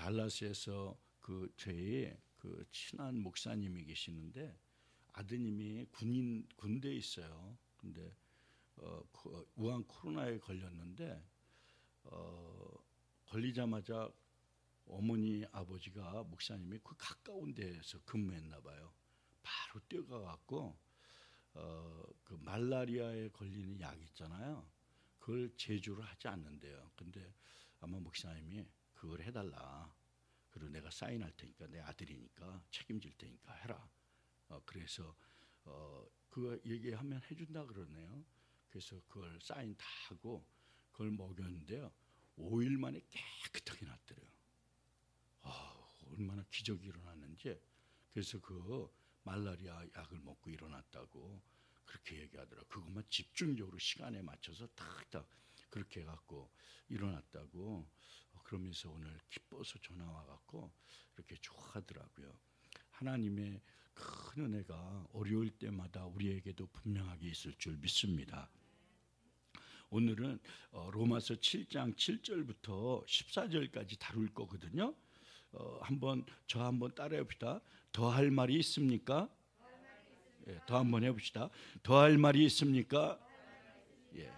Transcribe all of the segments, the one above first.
달라스에서 그 저희 그 친한 목사님이 계시는데 아드님이 군대에 있어요. 근데 우한 코로나에 걸렸는데 걸리자마자 어머니 아버지가 목사님이 그 가까운 데에서 근무했나 봐요. 바로 뛰어가 갖고 그 말라리아에 걸리는 약 있잖아요. 그걸 제조를 하지 않는데요. 근데 아마 목사님이 그걸 해달라. 그리고 내가 사인할 테니까 내 아들이니까 책임질 테니까 해라. 그래서 그거 얘기하면 해준다 그러네요. 그래서 그걸 사인 다 하고 그걸 먹였는데요. 5일 만에 깨끗하게 났더래요. 얼마나 기적이 일어났는지. 그래서 그 말라리아 약을 먹고 일어났다고 그렇게 얘기하더라고요. 그것만 집중적으로 시간에 맞춰서 탁탁 그렇게 해갖고 일어났다고. 그러면서 오늘 기뻐서 전화 와갖고 이렇게 좋아하더라고요. 하나님의 큰 은혜가 어려울 때마다 우리에게도 분명하게 있을 줄 믿습니다. 오늘은 로마서 7장 7절부터 14절까지 다룰 거거든요. 한번 따라해 봅시다. 더 할 말이 있습니까? 예, 더 한번 해봅시다. 더 할 말이 있습니까? 예.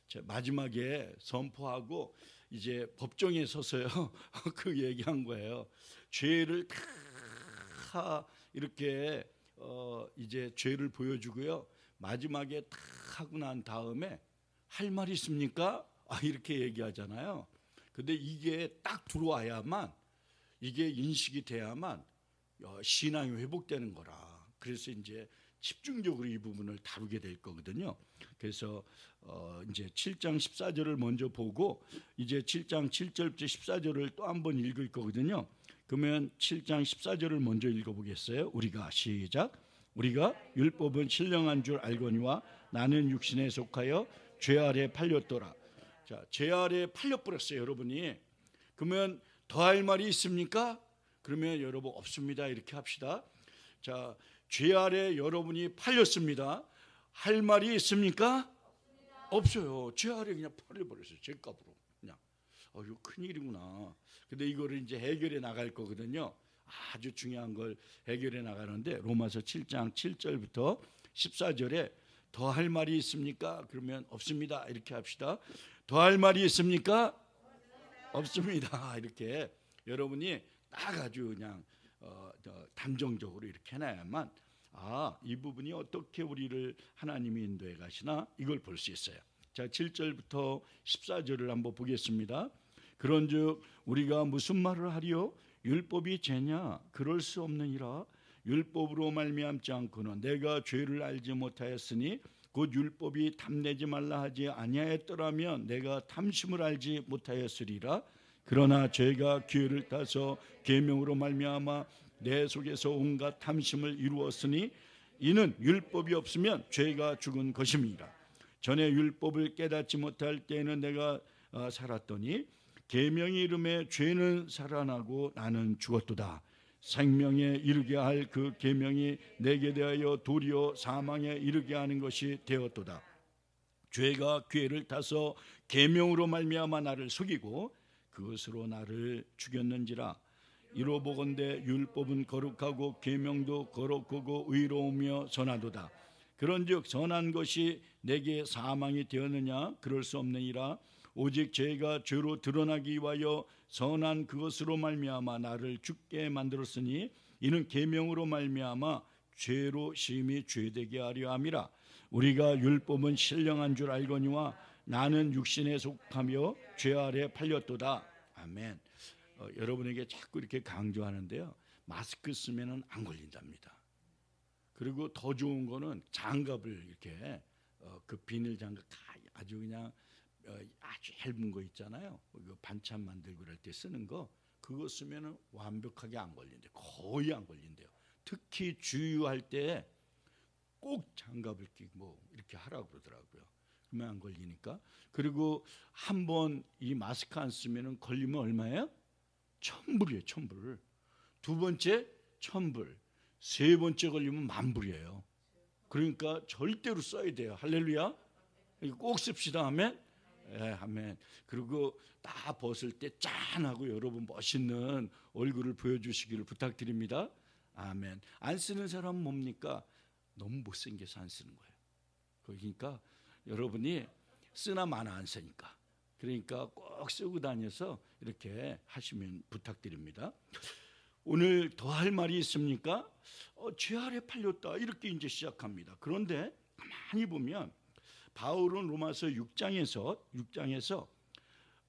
자, 마지막에 선포하고 이제 법정에 서서요 그 얘기한 거예요. 죄를 다 이렇게 이제 죄를 보여주고요. 마지막에 다 하고 난 다음에 할 말이 있습니까? 이렇게 얘기하잖아요. 근데 이게 딱 들어와야만, 이게 인식이 돼야만 신앙이 회복되는 거라. 그래서 이제 집중적으로 이 부분을 다루게 될 거거든요. 그래서 이제 7장 14절을 먼저 보고 이제 7장 7절부터 14절을 또 한 번 읽을 거거든요. 그러면 7장 14절을 먼저 읽어보겠어요. 우리가 시작. 우리가 율법은 신령한 줄 알거니와 나는 육신에 속하여 죄 아래 팔렸더라. 자, 죄 아래 팔려버렸어요, 여러분이. 그러면 더 할 말이 있습니까? 그러면 여러분 없습니다. 이렇게 합시다. 자, 죄 아래 여러분이 팔렸습니다. 할 말이 있습니까? 없어요. 죄 아래 그냥 팔려버렸어요. 죄값으로 그냥. 이거 큰일이구나. 근데 이거를 이제 해결해 나갈 거거든요. 아주 중요한 걸 해결해 나가는데 로마서 7장 7절부터 14절에 더 할 말이 있습니까? 그러면 없습니다. 이렇게 합시다. 더 할 말이 있습니까? 없습니다. 이렇게 여러분이 딱 아주 그냥 담정적으로 이렇게 해놔야만 이 부분이 어떻게 우리를 하나님이 인도해 가시나 이걸 볼 수 있어요. 자, 7절부터 14절을 한번 보겠습니다. 그런즉 우리가 무슨 말을 하리요? 율법이 죄냐? 그럴 수 없느니라. 율법으로 말미암지 않고는 내가 죄를 알지 못하였으니 곧 율법이 탐내지 말라 하지 아니하였더라면 내가 탐심을 알지 못하였으리라. 그러나 죄가 기회를 타서 계명으로 말미암아 내 속에서 온갖 탐심을 이루었으니 이는 율법이 없으면 죄가 죽은 것임이라. 전에 율법을 깨닫지 못할 때에는 내가 살았더니 계명이 이름에 죄는 살아나고 나는 죽었도다. 생명에 이르게 할 그 계명이 내게 대하여 도리어 사망에 이르게 하는 것이 되었도다. 죄가 기회를 타서 계명으로 말미암아 나를 속이고 그것으로 나를 죽였는지라. 이로 보건대 율법은 거룩하고 계명도 거룩하고 의로우며 선하도다. 그런즉 선한 것이 내게 사망이 되었느냐? 그럴 수 없느니라. 오직 죄가 죄로 드러나기 위하여 선한 그것으로 말미암아 나를 죽게 만들었으니 이는 계명으로 말미암아 죄로 심히 죄되게 하려 함이라. 우리가 율법은 신령한 줄 알거니와 나는 육신에 속하며 죄 아래 팔렸도다. 아멘. 여러분에게 자꾸 이렇게 강조하는데요, 마스크 쓰면은 안 걸린답니다. 그리고 더 좋은 거는 장갑을 이렇게 그 비닐 장갑 아주 그냥 아주 얇은 거 있잖아요. 그 반찬 만들고 그럴 때 쓰는 거, 그거 쓰면은 완벽하게 안 걸린대요. 거의 안 걸린대요. 특히 주유할 때 꼭 장갑을 끼고 이렇게 하라고 그러더라고요. 그러면 안 걸리니까. 그리고 한 번 이 마스크 안 쓰면은 걸리면 얼마예요? 1,000불이에요. 1,000불. 두 번째 1,000불. 세 번째 걸리면 10,000불이에요. 그러니까 절대로 써야 돼요. 할렐루야. 꼭 씁시다 하면. 예, 아멘. 그리고 다 벗을 때 짠하고 여러분 멋있는 얼굴을 보여주시기를 부탁드립니다. 아멘. 안 쓰는 사람은 뭡니까? 너무 못생겨서 안 쓰는 거예요. 그러니까 여러분이 쓰나 마나 안 쓰니까. 그러니까 꼭 쓰고 다녀서 이렇게 하시면 부탁드립니다. 오늘 더 할 말이 있습니까? 죄 아래 팔렸다 이렇게 이제 시작합니다. 그런데 가만히 보면 바울은 로마서 6장에서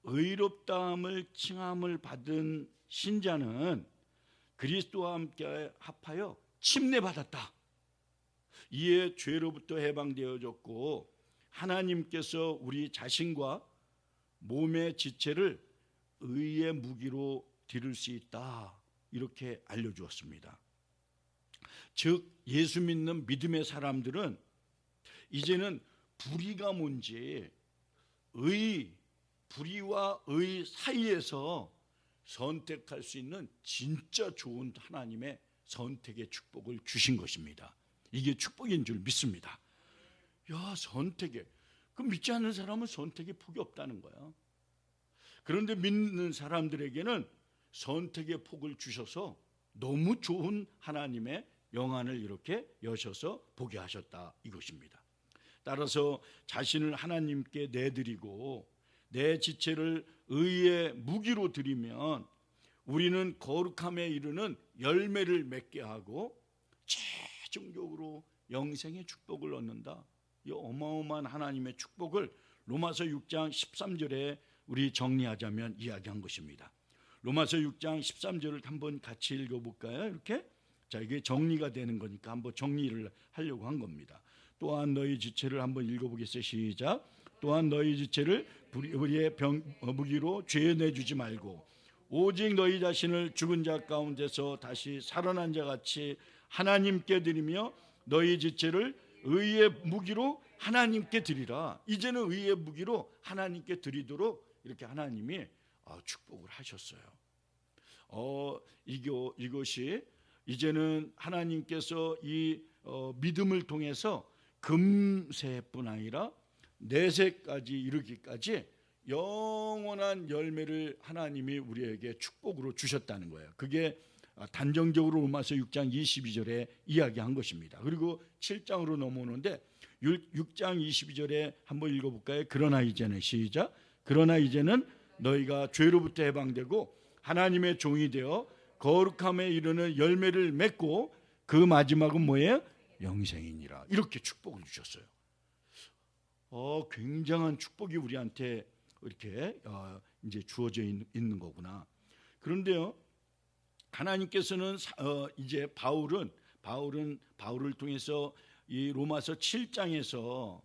의롭다함을 칭함을 받은 신자는 그리스도와 함께 합하여 침례받았다. 이에 죄로부터 해방되어졌고 하나님께서 우리 자신과 몸의 지체를 의의 무기로 드릴 수 있다. 이렇게 알려주었습니다. 즉 예수 믿는 믿음의 사람들은 이제는 불의가 뭔지 불의와 의 사이에서 선택할 수 있는 진짜 좋은 하나님의 선택의 축복을 주신 것입니다. 이게 축복인 줄 믿습니다. 야, 선택에. 그 믿지 않는 사람은 선택의 폭이 없다는 거야. 그런데 믿는 사람들에게는 선택의 폭을 주셔서 너무 좋은 하나님의 영안을 이렇게 여셔서 보게 하셨다 이것입니다. 따라서 자신을 하나님께 내드리고 내 지체를 의의 무기로 드리면 우리는 거룩함에 이르는 열매를 맺게 하고 최종적으로 영생의 축복을 얻는다. 이 어마어마한 하나님의 축복을 로마서 6장 13절에 우리 정리하자면 이야기한 것입니다. 로마서 6장 13절을 한번 같이 읽어볼까요? 이렇게. 자, 이게 정리가 되는 거니까 한번 정리를 하려고 한 겁니다. 또한 너희 지체를 한번 읽어보겠어요. 시작. 또한 너희 지체를 불의의 무기로 죄 내주지 말고 오직 너희 자신을 죽은 자 가운데서 다시 살아난 자 같이 하나님께 드리며 너희 지체를 의의 무기로 하나님께 드리라. 이제는 의의 무기로 하나님께 드리도록 이렇게 하나님이 축복을 하셨어요. 이것이 이제는 하나님께서 이 믿음을 통해서 금세뿐 아니라 내세까지 이르기까지 영원한 열매를 하나님이 우리에게 축복으로 주셨다는 거예요. 그게 단정적으로 로마서 6장 22절에 이야기한 것입니다. 그리고 7장으로 넘어오는데 6장 22절에 한번 읽어볼까요? 그러나 이제는 시작. 그러나 이제는 너희가 죄로부터 해방되고 하나님의 종이 되어 거룩함에 이르는 열매를 맺고 그 마지막은 뭐예요? 영생이니라. 이렇게 축복을 주셨어요. 굉장한 축복이 우리한테 이렇게 이제 주어져 있는 거구나. 그런데요, 하나님께서는 이제 바울을 통해서 이 로마서 7장에서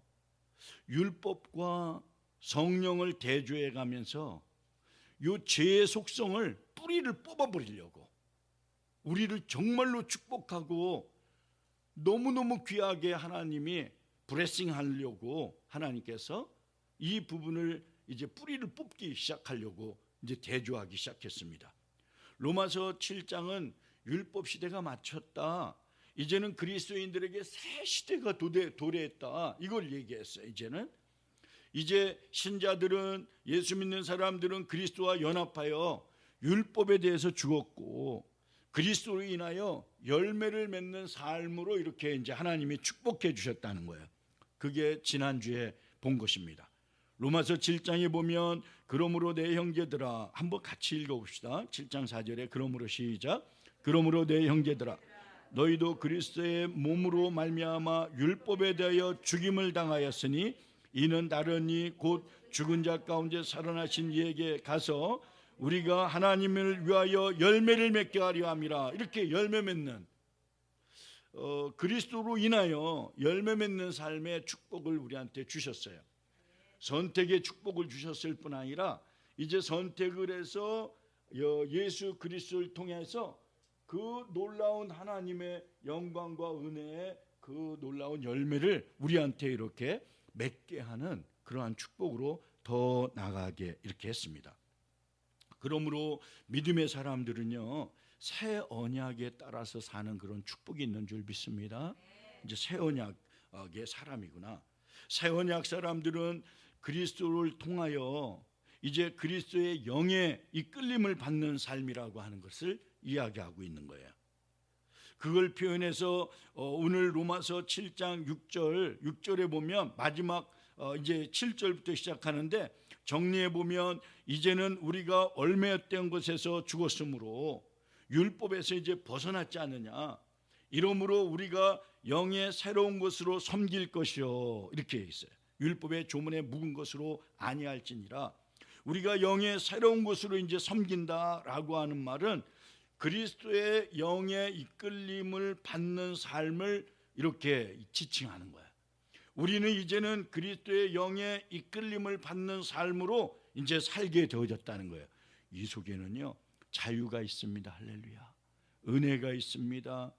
율법과 성령을 대조해 가면서 이 죄의 속성을 뿌리를 뽑아버리려고 우리를 정말로 축복하고 너무너무 귀하게 하나님이 브레싱하려고 하나님께서 이 부분을 이제 뿌리를 뽑기 시작하려고 이제 대조하기 시작했습니다. 로마서 7장은 율법 시대가 마쳤다. 이제는 그리스도인들에게 새 시대가 도래했다. 이걸 얘기했어요. 이제 신자들은 예수 믿는 사람들은 그리스도와 연합하여 율법에 대해서 죽었고 그리스도로 인하여 열매를 맺는 삶으로 이렇게 이제 하나님이 축복해 주셨다는 거예요. 그게 지난주에 본 것입니다. 로마서 7장에 보면 그러므로 내 형제들아, 한번 같이 읽어봅시다. 7장 4절에 그러므로 시작. 그러므로 내 형제들아 너희도 그리스도의 몸으로 말미암아 율법에 대하여 죽임을 당하였으니 이는 다른 이 곧 죽은 자 가운데 살아나신 이에게 가서 우리가 하나님을 위하여 열매를 맺게 하려 함이라. 이렇게 열매 맺는 그리스도로 인하여 열매 맺는 삶의 축복을 우리한테 주셨어요. 선택의 축복을 주셨을 뿐 아니라 이제 선택을 해서 예수 그리스도를 통해서 그 놀라운 하나님의 영광과 은혜의 그 놀라운 열매를 우리한테 이렇게 맺게 하는 그러한 축복으로 더 나가게 이렇게 했습니다. 그러므로 믿음의 사람들은요 새 언약에 따라서 사는 그런 축복이 있는 줄 믿습니다. 이제 새 언약의 사람이구나. 새 언약 사람들은 그리스도를 통하여 이제 그리스도의 영의 이끌림을 받는 삶이라고 하는 것을 이야기하고 있는 거예요. 그걸 표현해서 오늘 로마서 7장 6절에 보면 마지막 이제 7절부터 시작하는데, 정리해 보면 이제는 우리가 얽매였던 것에서 죽었으므로 율법에서 이제 벗어났지 않느냐, 이러므로 우리가 영의 새로운 것으로 섬길 것이요, 이렇게 있어요. 율법의 조문에 묵은 것으로 아니할지니라. 우리가 영의 새로운 것으로 이제 섬긴다라고 하는 말은 그리스도의 영의 이끌림을 받는 삶을 이렇게 지칭하는 거야. 우리는 이제는 그리스도의 영의 이끌림을 받는 삶으로 이제 살게 되어졌다는 거예요. 이 속에는요, 자유가 있습니다. 할렐루야. 은혜가 있습니다.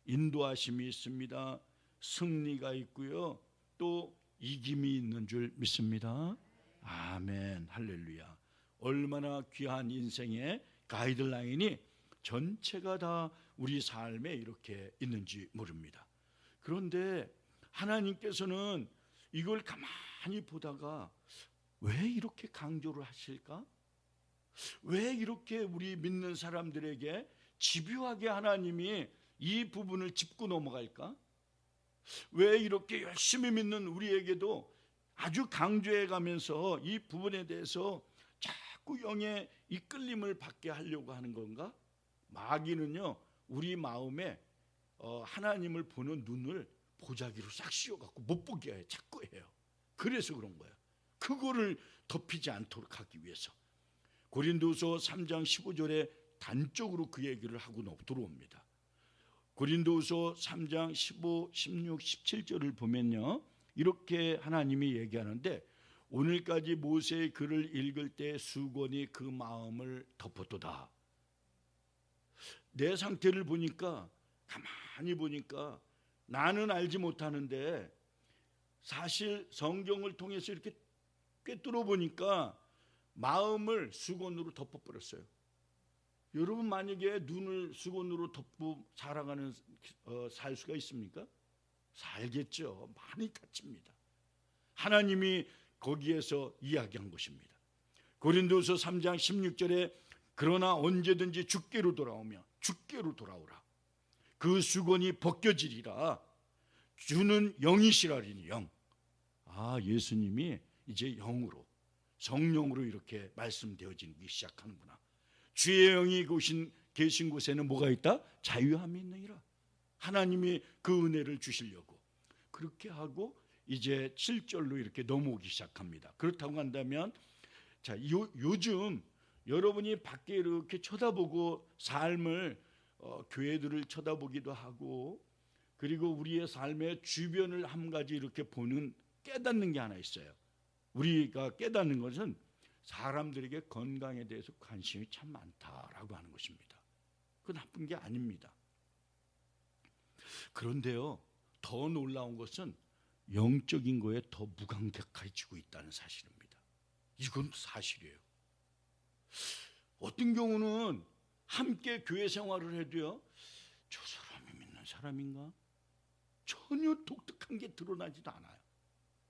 인도하심이 있습니다. 승리가 있고요, 또 이김이 있는 줄 믿습니다. 아멘. 할렐루야. 얼마나 귀한 인생의 가이드라인이 전체가 다 우리 삶에 이렇게 있는지 모릅니다. 그런데 하나님께서는 이걸 가만히 보다가 왜 이렇게 강조를 하실까? 왜 이렇게 우리 믿는 사람들에게 집요하게 하나님이 이 부분을 짚고 넘어갈까? 왜 이렇게 열심히 믿는 우리에게도 아주 강조해 가면서 이 부분에 대해서 자꾸 영의 이끌림을 받게 하려고 하는 건가? 마귀는요, 우리 마음에 하나님을 보는 눈을 보자기로 싹 씌워갖고 못 보게 해, 자꾸 해요. 그래서 그런 거예요. 그거를 덮이지 않도록 하기 위해서. 고린도서 3장 15절에 단적으로 그 얘기를 하고 들어옵니다. 고린도서 3장 15, 16, 17절을 보면요, 이렇게 하나님이 얘기하는데, 오늘까지 모세의 글을 읽을 때 수건이 그 마음을 덮었도다. 내 상태를 보니까, 가만히 보니까 나는 알지 못하는데 사실 성경을 통해서 이렇게 꿰뚫어 보니까 마음을 수건으로 덮어버렸어요. 여러분 만약에 눈을 수건으로 덮고 살아가는 살 수가 있습니까? 살겠죠. 많이 다칩니다. 하나님이 거기에서 이야기한 것입니다. 고린도서 3장 16절에 그러나 언제든지 주께로 돌아오며 주께로 돌아오라. 그 수건이 벗겨지리라. 주는 영이시라리니 영. 예수님이 이제 영으로, 성령으로 이렇게 말씀되어지기 시작하는구나. 주의 영이 계신 곳에는 뭐가 있다? 자유함이 있느니라. 하나님이 그 은혜를 주시려고 그렇게 하고 이제 7절로 이렇게 넘어오기 시작합니다. 그렇다고 한다면, 자, 요즘 여러분이 밖에 이렇게 쳐다보고 삶을 교회들을 쳐다보기도 하고, 그리고 우리의 삶의 주변을 한 가지 이렇게 보는, 깨닫는 게 하나 있어요. 우리가 깨닫는 것은 사람들에게 건강에 대해서 관심이 참 많다라고 하는 것입니다. 그 나쁜 게 아닙니다. 그런데요, 더 놀라운 것은 영적인 거에 더 무감각해지고 있다는 사실입니다. 이건 사실이에요. 어떤 경우는 함께 교회 생활을 해도요, 저 사람이 믿는 사람인가? 전혀 독특한 게 드러나지도 않아요.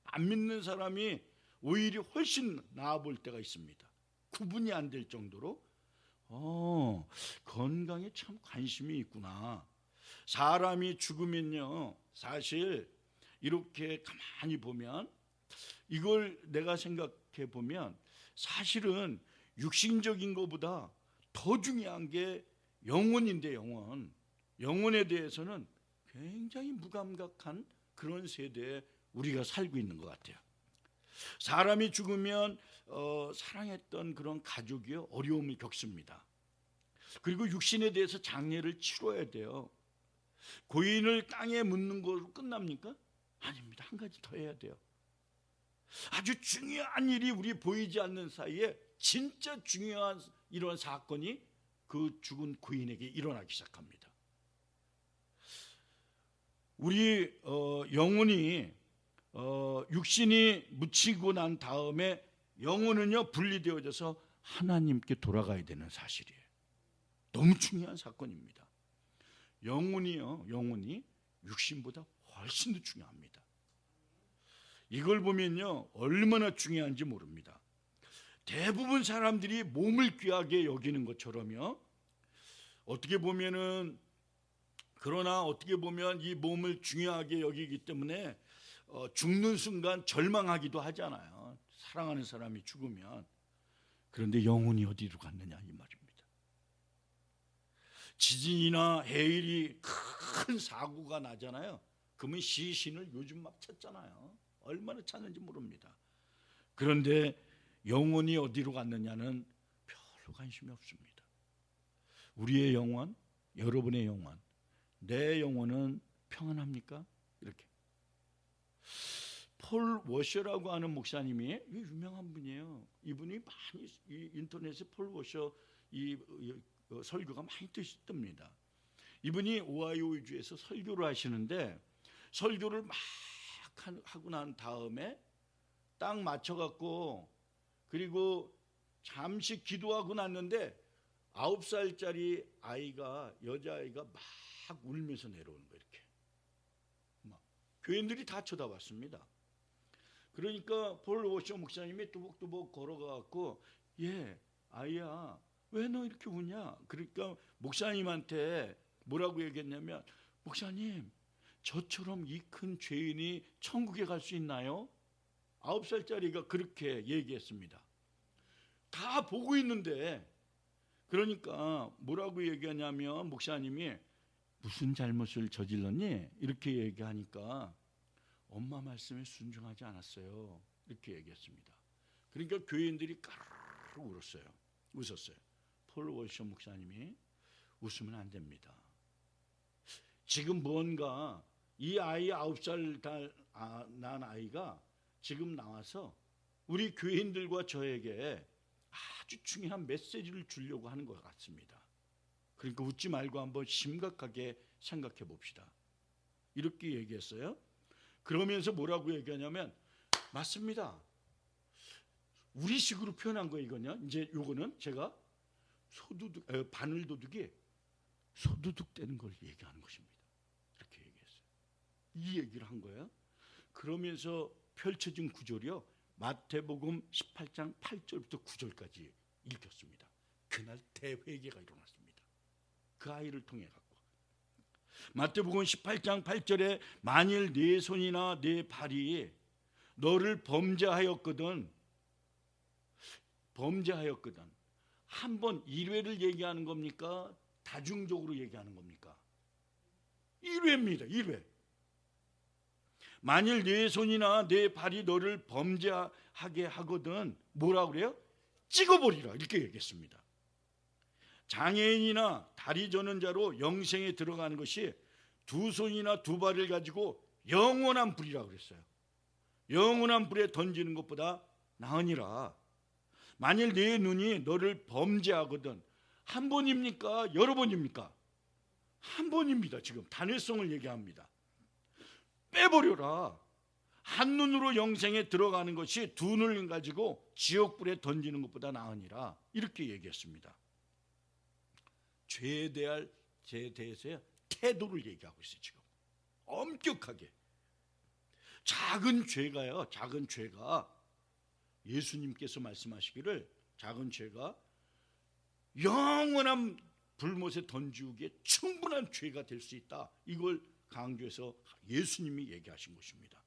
안 믿는 사람이 오히려 훨씬 나아 볼 때가 있습니다. 구분이 안 될 정도로 건강에 참 관심이 있구나. 사람이 죽으면요, 사실 이렇게 가만히 보면, 이걸 내가 생각해 보면 사실은 육신적인 것보다 더 중요한 게 영혼인데, 영혼에 대해서는 굉장히 무감각한 그런 세대에 우리가 살고 있는 것 같아요. 사람이 죽으면 사랑했던 그런 가족이 어려움을 겪습니다. 그리고 육신에 대해서 장례를 치러야 돼요. 고인을 땅에 묻는 것으로 끝납니까? 아닙니다. 한 가지 더 해야 돼요. 아주 중요한 일이 우리 보이지 않는 사이에 진짜 중요한 이런 사건이 그 죽은 고인에게 일어나기 시작합니다. 우리 영혼이 육신이 묻히고 난 다음에 영혼은요 분리되어져서 하나님께 돌아가야 되는 사실이에요. 너무 중요한 사건입니다. 영혼이 육신보다 훨씬 더 중요합니다. 이걸 보면요 얼마나 중요한지 모릅니다. 대부분 사람들이 몸을 귀하게 여기는 것처럼요, 어떻게 보면은, 그러나 어떻게 보면 이 몸을 중요하게 여기기 때문에 죽는 순간 절망하기도 하잖아요. 사랑하는 사람이 죽으면. 그런데 영혼이 어디로 갔느냐 이 말입니다. 지진이나 해일이 큰 사고가 나잖아요. 그러면 시신을 요즘 막 찾잖아요. 얼마나 찾는지 모릅니다. 그런데 영혼이 어디로 갔느냐는 별로 관심이 없습니다. 우리의 영혼, 여러분의 영혼, 내 영혼은 평안합니까? 이렇게. 폴 워셔라고 하는 목사님이 유명한 분이에요. 이분이 많이 인터넷에 폴 워셔 설교가 많이 뜨십니다. 이분이 오하이오주에서 설교를 하시는데, 설교를 막 하고 난 다음에 딱 맞춰갖고, 그리고 잠시 기도하고 났는데 9살짜리 아이가, 여자아이가 막 울면서 내려오는 거예요. 이렇게 막 교인들이 다 쳐다봤습니다. 그러니까 폴 워셔 목사님이 뚜벅뚜벅 걸어가갖고, 예, 아이야, 왜 너 이렇게 우냐? 그러니까 목사님한테 뭐라고 얘기했냐면, 목사님, 저처럼 이 큰 죄인이 천국에 갈 수 있나요? 9살짜리가 그렇게 얘기했습니다. 다 보고 있는데. 그러니까 뭐라고 얘기하냐면, 목사님이 무슨 잘못을 저질렀니? 이렇게 얘기하니까 엄마 말씀에 순종하지 않았어요. 이렇게 얘기했습니다. 그러니까 교인들이 까르르 웃었어요. 폴 워셔 목사님이 웃으면 안 됩니다. 지금 뭔가 이 아이 9살 난 아이가 지금 나와서 우리 교인들과 저에게 아주 중요한 메시지를 주려고 하는 것 같습니다. 그러니까 웃지 말고 한번 심각하게 생각해 봅시다. 이렇게 얘기했어요. 그러면서 뭐라고 얘기하냐면, 맞습니다. 우리식으로 표현한 거 이거냐? 이제 요거는 제가 바늘도둑이 소두둑 되는 걸 얘기하는 것입니다. 이렇게 얘기했어요. 이 얘기를 한 거예요. 그러면서 펼쳐진 구절이요, 마태복음 18장 8절부터 9절까지 읽혔습니다. 그날 대회개가 일어났습니다. 그 아이를 통해 갖고. 마태복음 18장 8절에 만일 네 손이나 네 발이 너를 범죄하였거든 한 번 1회를 얘기하는 겁니까? 다중적으로 얘기하는 겁니까? 1회입니다. 1회. 만일 네 손이나 네 발이 너를 범죄하게 하거든 뭐라고 그래요? 찍어버리라, 이렇게 얘기했습니다. 장애인이나 다리 저는 자로 영생에 들어가는 것이 두 손이나 두 발을 가지고 영원한 불이라고 그랬어요. 영원한 불에 던지는 것보다 나으니라. 만일 네 눈이 너를 범죄하거든, 한 번입니까? 여러 번입니까? 한 번입니다. 지금 단회성을 얘기합니다. 빼버려라. 한 눈으로 영생에 들어가는 것이 두 눈을 가지고 지옥불에 던지는 것보다 나으니라. 이렇게 얘기했습니다. 죄에 대해서의 태도를 얘기하고 있어요. 지금 엄격하게. 작은 죄가 예수님께서 말씀하시기를, 작은 죄가 영원한 불못에 던지우기에 충분한 죄가 될 수 있다. 이걸 강조해서 예수님이 얘기하신 것입니다.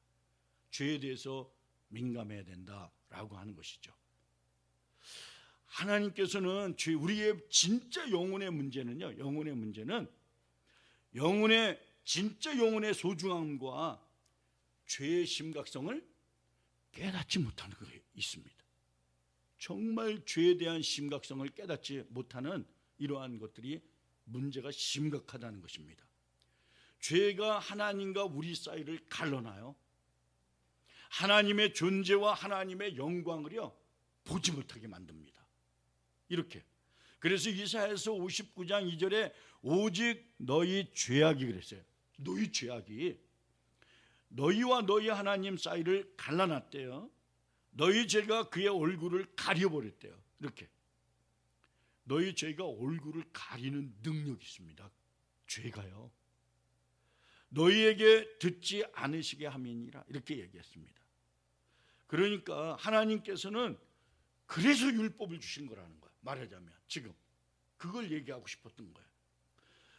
죄에 대해서 민감해야 된다라고 하는 것이죠. 하나님께서는 우리의 진짜 영혼의 문제는요, 진짜 영혼의 소중함과 죄의 심각성을 깨닫지 못하는 것이 있습니다. 정말 죄에 대한 심각성을 깨닫지 못하는 이러한 것들이 문제가 심각하다는 것입니다. 죄가 하나님과 우리 사이를 갈라놔요. 하나님의 존재와 하나님의 영광을요 보지 못하게 만듭니다. 이렇게. 그래서 이사야서 59장 2절에 오직 너희 죄악이 그랬어요. 너희 죄악이 너희와 너희 하나님 사이를 갈라놨대요. 너희 죄가 그의 얼굴을 가려버렸대요. 이렇게. 너희 죄가 얼굴을 가리는 능력이 있습니다. 죄가요. 너희에게 듣지 않으시게 함이니라. 이렇게 얘기했습니다. 그러니까 하나님께서는 그래서 율법을 주신 거라는 거야. 말하자면 지금 그걸 얘기하고 싶었던 거예요.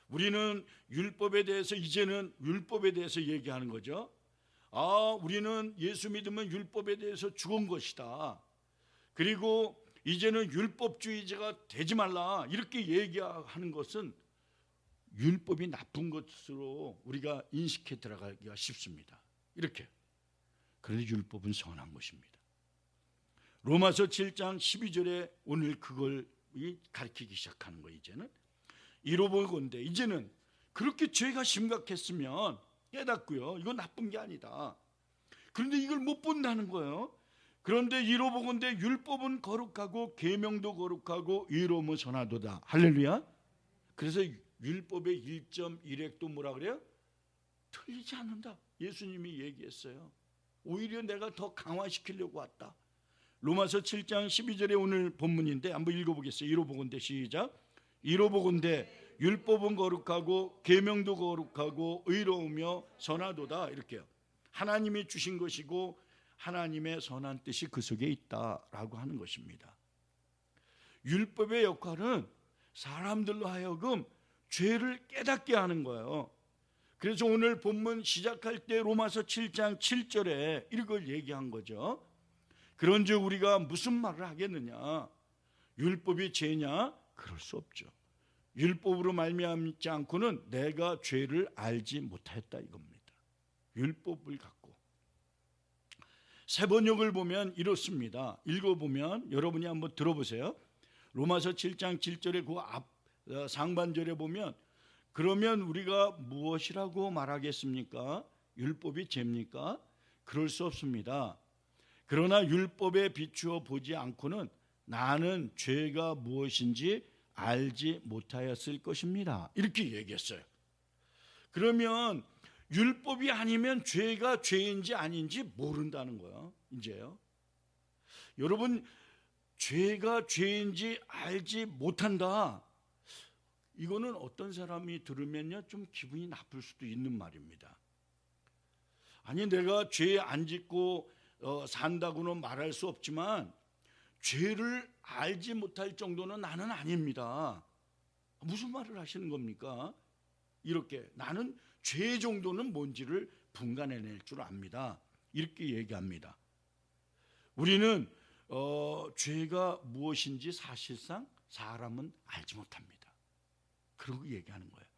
우리는 율법에 대해서 이제는 율법에 대해서 얘기하는 거죠. 우리는 예수 믿으면 율법에 대해서 죽은 것이다. 그리고 이제는 율법주의자가 되지 말라 이렇게 얘기하는 것은 율법이 나쁜 것으로 우리가 인식해 들어가기가 쉽습니다. 이렇게. 그런데 율법은 선한 것입니다. 로마서 7장 12절에 오늘 그걸 가르치기 시작하는 거예요. 이제는 이로보건대 이제는 그렇게 죄가 심각했으면 깨닫고요. 이건 나쁜 게 아니다. 그런데 이걸 못 본다는 거예요. 그런데 이로보건대 율법은 거룩하고 계명도 거룩하고 의로움은 선하도다. 할렐루야. 그래서 율법의 1.1획도 뭐라 그래요? 틀리지 않는다. 예수님이 얘기했어요. 오히려 내가 더 강화시키려고 왔다. 로마서 7장 12절에 오늘 본문인데 한번 읽어보겠어요. 이로보건대 시작. 이로보건대 율법은 거룩하고 계명도 거룩하고 의로우며 선하도다. 이렇게요. 하나님이 주신 것이고 하나님의 선한 뜻이 그 속에 있다라고 하는 것입니다. 율법의 역할은 사람들로 하여금 죄를 깨닫게 하는 거예요. 그래서 오늘 본문 시작할 때 로마서 7장 7절에 이걸 얘기한 거죠. 그런즉 우리가 무슨 말을 하겠느냐? 율법이 죄냐? 그럴 수 없죠. 율법으로 말미암지 않고는 내가 죄를 알지 못하였다 이겁니다. 율법을 갖고 세번역을 보면 이렇습니다. 읽어보면 여러분이 한번 들어보세요. 로마서 7장 7절에 그 앞 상반절에 보면 그러면 우리가 무엇이라고 말하겠습니까? 율법이 죄입니까? 그럴 수 없습니다. 그러나 율법에 비추어 보지 않고는 나는 죄가 무엇인지 알지 못하였을 것입니다. 이렇게 얘기했어요. 그러면 율법이 아니면 죄가 죄인지 아닌지 모른다는 거예요. 이제요. 여러분 죄가 죄인지 알지 못한다. 이거는 어떤 사람이 들으면요 좀 기분이 나쁠 수도 있는 말입니다. 아니 내가 죄 안 짓고 산다고는 말할 수 없지만 죄를 알지 못할 정도는 나는 아닙니다. 무슨 말을 하시는 겁니까? 이렇게 나는 죄 정도는 뭔지를 분간해낼 줄 압니다. 이렇게 얘기합니다. 우리는 죄가 무엇인지 사실상 사람은 알지 못합니다. 그러고 얘기하는 거예요.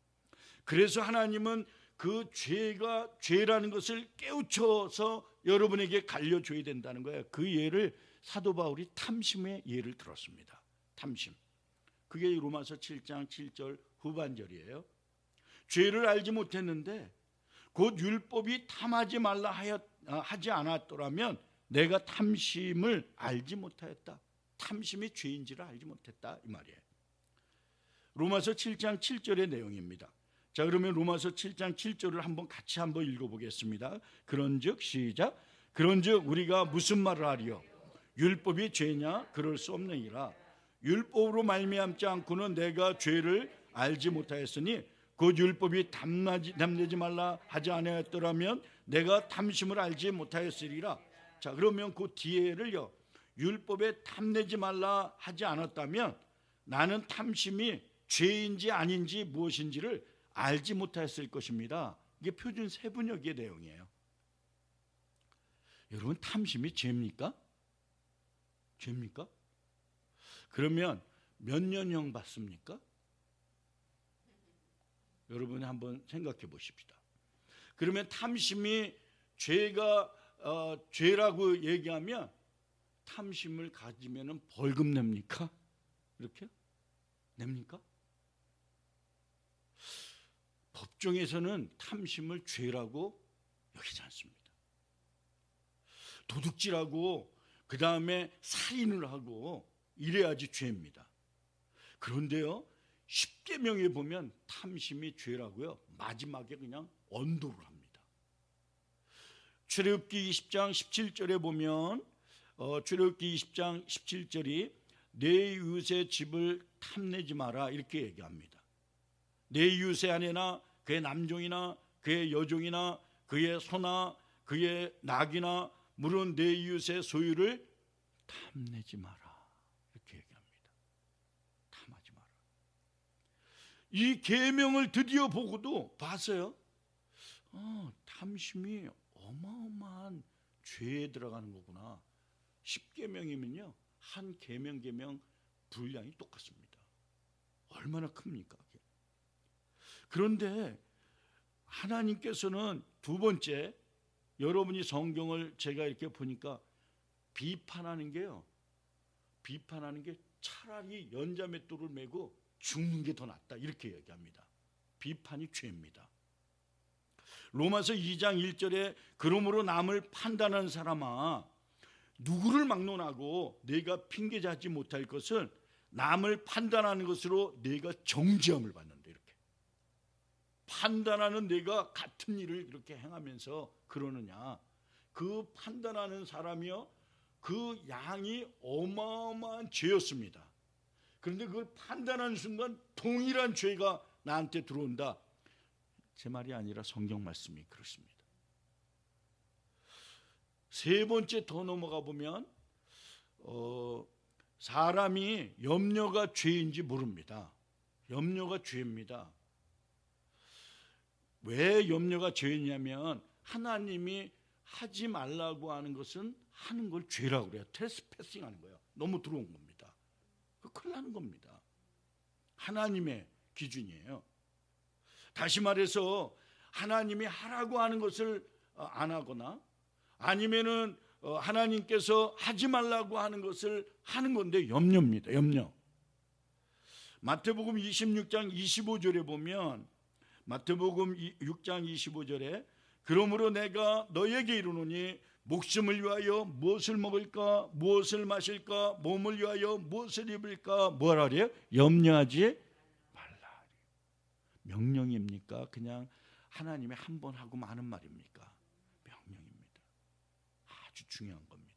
그래서 하나님은 그 죄가 죄라는 것을 깨우쳐서 여러분에게 갈려줘야 된다는 거예요. 그 예를 사도 바울이 탐심의 예를 들었습니다. 탐심. 그게 로마서 7장 7절 후반절이에요. 죄를 알지 못했는데 곧 율법이 탐하지 말라 하지 않았더라면 내가 탐심을 알지 못하였다. 탐심이 죄인지를 알지 못했다 이 말이에요. 로마서 7장 7절의 내용입니다. 자 그러면 로마서 7장 7절을 한번 같이 한번 읽어보겠습니다. 그런즉 시작. 그런즉 우리가 무슨 말을 하리요? 율법이 죄냐? 그럴 수 없느니라. 율법으로 말미암지 않고는 내가 죄를 알지 못하였으니 곧 율법이 탐내지 말라 하지 아니하였더라면 내가 탐심을 알지 못하였으리라. 자 그러면 그 뒤에를요 율법에 탐내지 말라 하지 않았다면 나는 탐심이 죄인지 아닌지 무엇인지를 알지 못했을 것입니다. 이게 표준 세분역의 내용이에요. 여러분 탐심이 죄입니까? 죄입니까? 그러면 몇 년형 받습니까? 여러분이 한번 생각해 보십시다. 그러면 탐심이 죄라고 얘기하면 탐심을 가지면 벌금 냅니까? 이렇게 냅니까? 법정에서는 탐심을 죄라고 여기지 않습니다. 도둑질하고 그 다음에 살인을 하고 이래야지 죄입니다. 그런데요 10계명에 보면 탐심이 죄라고요 마지막에 그냥 언도를 합니다. 출애굽기 20장 17절에 보면 출애굽기 20장 17절이 내 이웃의 집을 탐내지 마라 이렇게 얘기합니다. 내 이웃의 아내나 그의 남종이나 그의 여종이나 그의 소나 그의 낙이나 물은 내 이웃의 소유를 탐내지 마라. 이렇게 얘기합니다. 탐하지 마라. 이 계명을 드디어 보고도 봤어요. 탐심이 어마어마한 죄에 들어가는 거구나. 10계명이면요 한 계명 분량이 똑같습니다. 얼마나 큽니까? 그런데 하나님께서는 두 번째, 여러분이 성경을 제가 이렇게 보니까 비판하는 게 차라리 연자맷돌을 메고 죽는 게 더 낫다 이렇게 얘기합니다. 비판이 죄입니다. 로마서 2장 1절에 그러므로 남을 판단하는 사람아 누구를 막론하고 내가 핑계자지 못할 것을 남을 판단하는 것으로 내가 정죄함을 받는다. 이렇게 판단하는 내가 같은 일을 이렇게 행하면서 그러느냐. 그 판단하는 사람이요 그 양이 어마어마한 죄였습니다. 그런데 그걸 판단하는 순간 동일한 죄가 나한테 들어온다. 제 말이 아니라 성경 말씀이 그렇습니다. 세 번째 더 넘어가 보면 사람이 염려가 죄인지 모릅니다. 염려가 죄입니다. 왜 염려가 죄냐면 하나님이 하지 말라고 하는 것은 하는 걸 죄라고 그래요. 트레스패싱 하는 거예요. 너무 들어온 겁니다. 큰일 나는 겁니다. 하나님의 기준이에요. 다시 말해서 하나님이 하라고 하는 것을 안 하거나 아니면은 하나님께서 하지 말라고 하는 것을 하는 건데 염려입니다. 염려. 마태복음 26장 25절에 보면 마태복음 6장 25절에 그러므로 내가 너에게 이르노니 목숨을 위하여 무엇을 먹을까 무엇을 마실까 몸을 위하여 무엇을 입을까 뭐라 그래요? 염려하지 말라. 명령입니까? 그냥 하나님이 한 번 하고 마는 말입니까? 명령입니다. 아주 중요한 겁니다.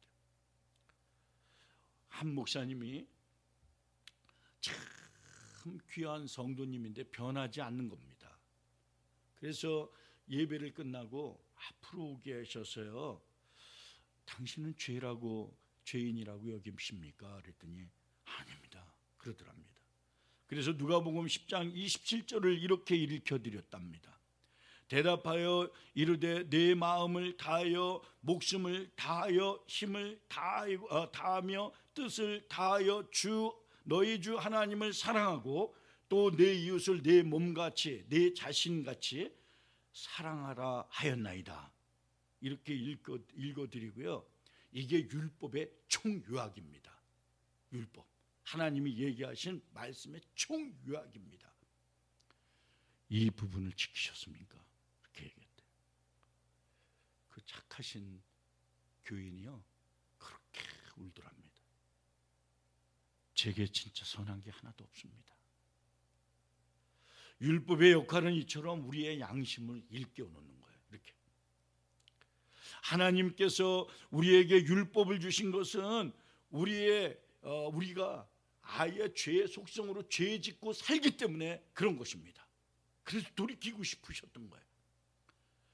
한 목사님이 참 귀한 성도님인데 변하지 않는 겁니다. 그래서 예배를 끝나고 앞으로 계셔서요. 당신은 죄인이라고 여기십니까? 그랬더니 아닙니다. 그러더랍니다. 그래서 누가복음 10장 27절을 이렇게 일으켜드렸답니다. 대답하여 이르되 내 마음을 다하여 목숨을 다하여 힘을 다하며 뜻을 다하여 너희 주 하나님을 사랑하고 또 내 이웃을 내 몸같이 내 자신같이 사랑하라 하였나이다. 이렇게 읽어드리고요. 이게 율법의 총요약입니다. 율법. 하나님이 얘기하신 말씀의 총요약입니다. 이 부분을 지키셨습니까? 이렇게 얘기했대요. 그 착하신 교인이요. 그렇게 울더랍니다. 제게 진짜 선한 게 하나도 없습니다. 율법의 역할은 이처럼 우리의 양심을 일깨워놓는 거예요. 이렇게 하나님께서 우리에게 율법을 주신 것은 우리가 아예 죄의 속성으로 죄 짓고 살기 때문에 그런 것입니다. 그래서 돌이키고 싶으셨던 거예요.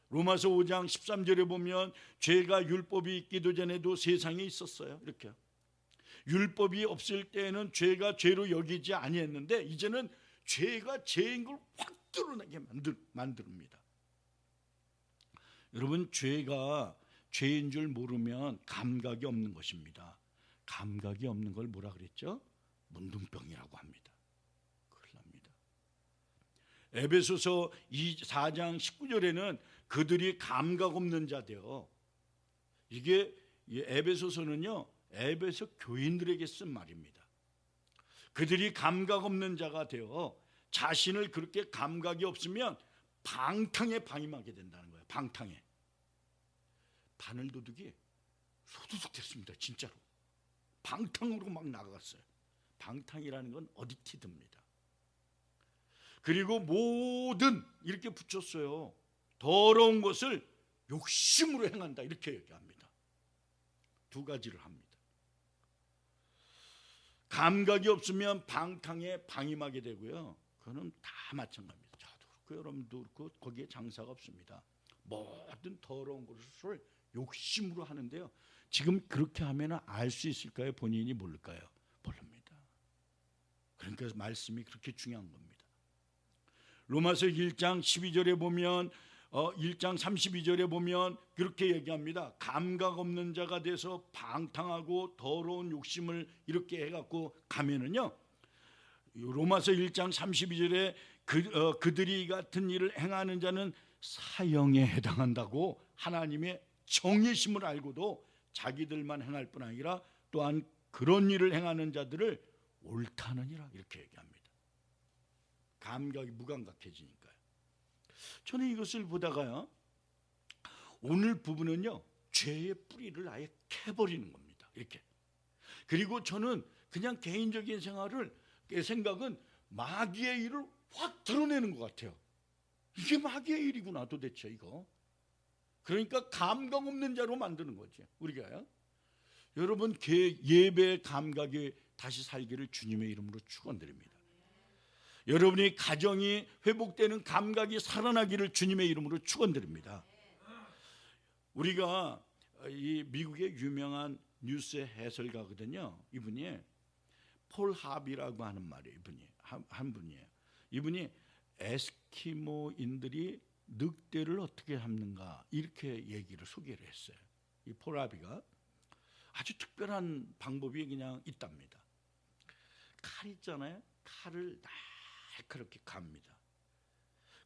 로마서 5장 13절에 보면 죄가 율법이 있기도 전에도 세상에 있었어요. 이렇게 율법이 없을 때에는 죄가 죄로 여기지 아니했는데 이제는 죄가 죄인 걸 확 드러나게 만듭니다. 여러분 죄가 죄인 줄 모르면 감각이 없는 것입니다. 감각이 없는 걸 뭐라 그랬죠? 문둥병이라고 합니다. 큰일 납니다. 에베소서 4장 19절에는 그들이 감각 없는 자되어 이게 에베소서는요 에베소 교인들에게 쓴 말입니다. 그들이 감각 없는 자가 되어 자신을 그렇게 감각이 없으면 방탕에 방임하게 된다는 거예요. 방탕에. 바늘도둑이 소두둑 됐습니다. 진짜로. 방탕으로 막 나갔어요. 방탕이라는 건 어딕티드입니다. 그리고 모든 이렇게 붙였어요. 더러운 것을 욕심으로 행한다 이렇게 얘기합니다. 두 가지를 합니다. 감각이 없으면 방탕에 방임하게 되고요. 그거는 다 마찬가지입니다. 저도 그렇고 여러분도 그렇고 거기에 장사가 없습니다. 모든 더러운 것을 욕심으로 하는데요. 지금 그렇게 하면 알 수 있을까요? 본인이 모를까요? 모릅니다. 그러니까 말씀이 그렇게 중요한 겁니다. 로마서 1장 12절에 보면 1장 32절에 보면 그렇게 얘기합니다. 감각 없는 자가 돼서 방탕하고 더러운 욕심을 이렇게 해갖고 가면은요, 로마서 1장 32절에 그들이 같은 일을 행하는 자는 사형에 해당한다고 하나님의 정의심을 알고도 자기들만 행할 뿐 아니라 또한 그런 일을 행하는 자들을 옳다느니라 이렇게 얘기합니다. 감각이 무감각해지니까요. 저는 이것을 보다가요, 오늘 부분은요 죄의 뿌리를 아예 캐버리는 겁니다. 이렇게. 그리고 저는 그냥 개인적인 생각은 마귀의 일을 확 드러내는 것 같아요. 이게 마귀의 일이구나 도대체 이거. 그러니까 감각 없는 자로 만드는 거지 우리가요. 여러분 예배 감각이 다시 살기를 주님의 이름으로 축원드립니다. 여러분이 가정이 회복되는 감각이 살아나기를 주님의 이름으로 축원드립니다. 우리가 이 미국의 유명한 뉴스 해설가거든요. 이분이 폴 하비라고 하는 말이에요. 이분이 한 분이에요. 이분이 에스키모인들이 늑대를 어떻게 잡는가 이렇게 얘기를 소개를 했어요. 이 폴 하비가 아주 특별한 방법이 그냥 있답니다. 칼 있잖아요. 칼을 날카롭게 갑니다.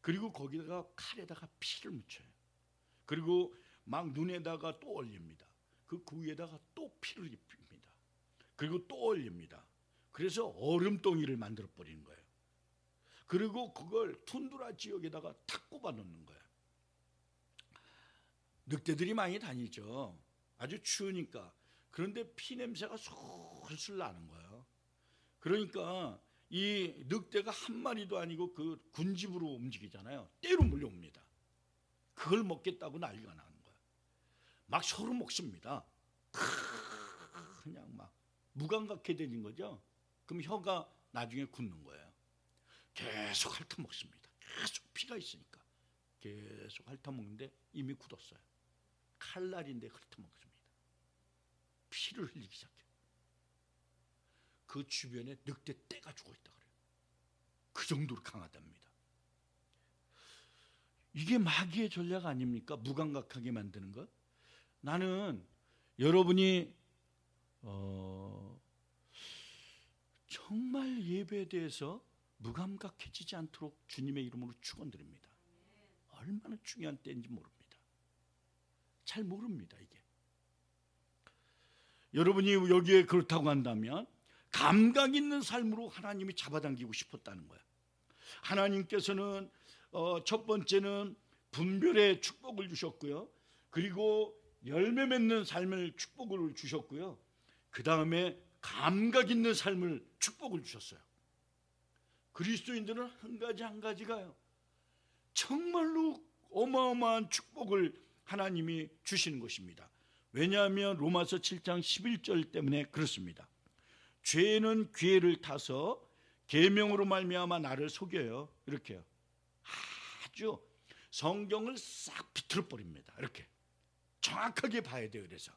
그리고 거기다가 칼에다가 피를 묻혀요. 그리고 막 눈에다가 또 올립니다. 그 위에다가 또 피를 입힙니다. 그리고 또 올립니다. 그래서 얼음덩이를 만들어 버리는 거예요. 그리고 그걸 툰드라 지역에다가 탁 꼽아 놓는 거예요. 늑대들이 많이 다니죠. 아주 추우니까. 그런데 피 냄새가 솔솔 나는 거예요. 그러니까 이 늑대가 한 마리도 아니고 그 군집으로 움직이잖아요. 떼로 몰려옵니다. 그걸 먹겠다고 난리가 나는 거예요. 막 서로 먹습니다. 그냥 막 무감각해지는 거죠. 그럼 혀가 나중에 굳는 거예요. 계속 핥아먹습니다. 계속 피가 있으니까 계속 핥아먹는데 이미 굳었어요. 칼날인데 핥아먹습니다. 피를 흘리기 시작해요. 그 주변에 늑대 떼가 죽어있다 그래요. 그 정도로 강하답니다. 이게 마귀의 전략 아닙니까? 무감각하게 만드는 것. 나는 여러분이 정말 예배에 대해서 무감각해지지 않도록 주님의 이름으로 축원드립니다. 얼마나 중요한 때인지 모릅니다. 잘 모릅니다 이게. 여러분이 여기에 그렇다고 한다면 감각 있는 삶으로 하나님이 잡아당기고 싶었다는 거예요. 하나님께서는 첫 번째는 분별의 축복을 주셨고요. 그리고 열매 맺는 삶을 축복을 주셨고요. 그 다음에 감각 있는 삶을 축복을 주셨어요. 그리스도인들은 한 가지 한 가지가요, 정말로 어마어마한 축복을 하나님이 주시는 것입니다. 왜냐하면 로마서 7장 11절 때문에 그렇습니다. 죄는 기회를 타서 계명으로 말미암아 나를 속여요. 이렇게요. 아주 성경을 싹 비틀어 버립니다. 이렇게 정확하게 봐야 돼요. 그래서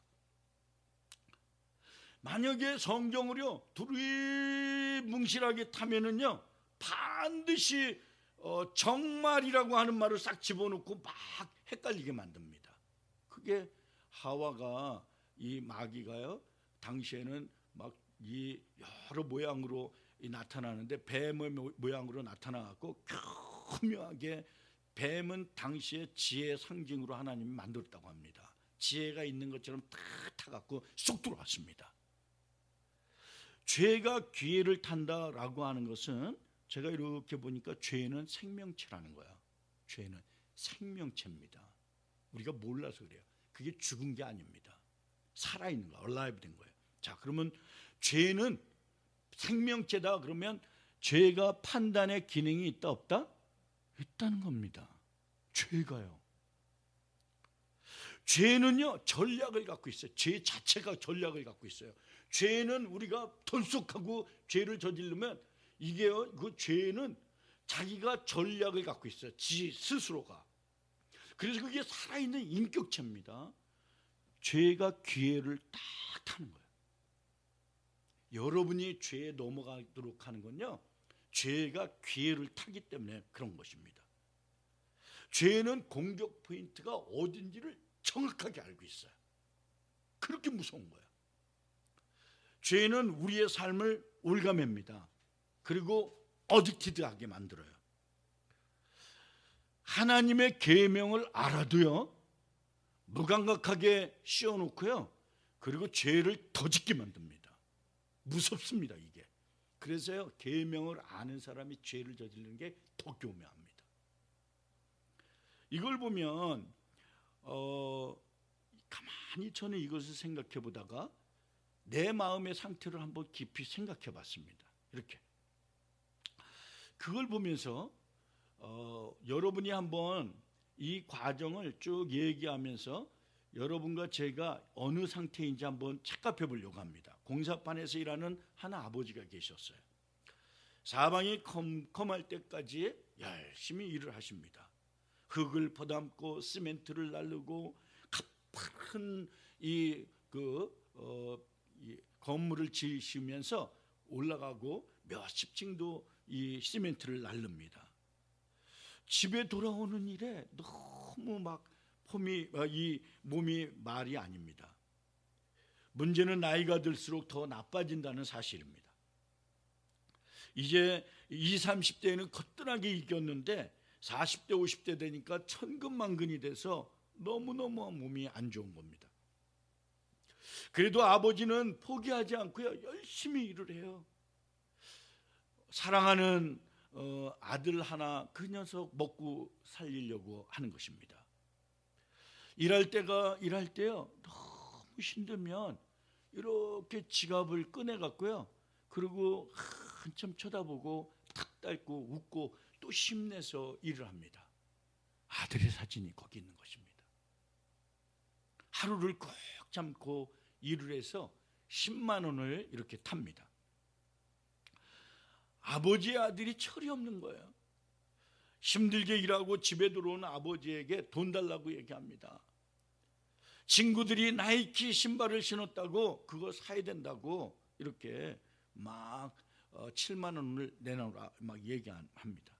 만약에 성경을요 두리뭉실하게 타면은요 반드시 정말이라고 하는 말을 싹 집어넣고 막 헷갈리게 만듭니다. 그게 하와가 이 마귀가요 당시에는 막 이 여러 모양으로 나타나는데 뱀의 모양으로 나타나갖고 교묘하게, 뱀은 당시에 지혜의 상징으로 하나님이 만들었다고 합니다. 지혜가 있는 것처럼 탁 타갖고 쏙 들어왔습니다. 죄가 기회를 탄다라고 하는 것은 제가 이렇게 보니까 죄는 생명체라는 거야. 죄는 생명체입니다. 우리가 몰라서 그래요. 그게 죽은 게 아닙니다. 살아있는 거야. 얼라이브 된 거예요. 자, 그러면 죄는 생명체다. 그러면 죄가 판단의 기능이 있다 없다? 있다는 겁니다. 죄가요. 죄는요 전략을 갖고 있어요. 죄 자체가 전략을 갖고 있어요. 죄는 우리가 덜썩하고 죄를 저지르면 이게요, 그 죄는 자기가 전략을 갖고 있어요. 지 스스로가. 그래서 그게 살아있는 인격체입니다. 죄가 기회를 딱 타는 거예요. 여러분이 죄에 넘어가도록 하는 건요, 죄가 기회를 타기 때문에 그런 것입니다. 죄는 공격 포인트가 어딘지를 정확하게 알고 있어요. 그렇게 무서운 거예요. 죄는 우리의 삶을 올가맵니다. 그리고 어딕티드하게 만들어요. 하나님의 계명을 알아도요, 무감각하게 씌워놓고요, 그리고 죄를 더 짓게 만듭니다. 무섭습니다, 이게. 그래서요, 계명을 아는 사람이 죄를 저지르는 게 더 교묘합니다. 이걸 보면 가만히 저는 이것을 생각해 보다가 내 마음의 상태를 한번 깊이 생각해 봤습니다. 이렇게 그걸 보면서 여러분이 한번 이 과정을 쭉 얘기하면서 여러분과 제가 어느 상태인지 한번 착각해 보려고 합니다. 공사판에서 일하는 한 아버지가 계셨어요. 사방이 컴컴할 때까지 열심히 일을 하십니다. 흙을 퍼담고 시멘트를 나르고 가파른 이 건물을 지으시면서 올라가고 몇십 층도 이 시멘트를 나릅니다. 집에 돌아오는 일에 너무 막 이 몸이 말이 아닙니다. 문제는 나이가 들수록 더 나빠진다는 사실입니다. 이제 20, 30대에는 거뜬하게 이겼는데 40대, 50대 되니까 천근만근이 돼서 너무너무 몸이 안 좋은 겁니다. 그래도 아버지는 포기하지 않고요, 열심히 일을 해요. 사랑하는 아들 하나, 그 녀석 먹고 살리려고 하는 것입니다. 일할 때요, 너무 힘들면 이렇게 지갑을 꺼내 갖고요, 그리고 한참 쳐다보고 탁 닳고 웃고 또 힘내서 일을 합니다. 아들의 사진이 거기 있는 것입니다. 하루를 꼭 참고 일을 해서 10만 원을 이렇게 탑니다. 아버지의 아들이 철이 없는 거예요. 힘들게 일하고 집에 들어오는 아버지에게 돈 달라고 얘기합니다. 친구들이 나이키 신발을 신었다고 그거 사야 된다고 이렇게 막 7만 원을 내놓으라 막 얘기합니다.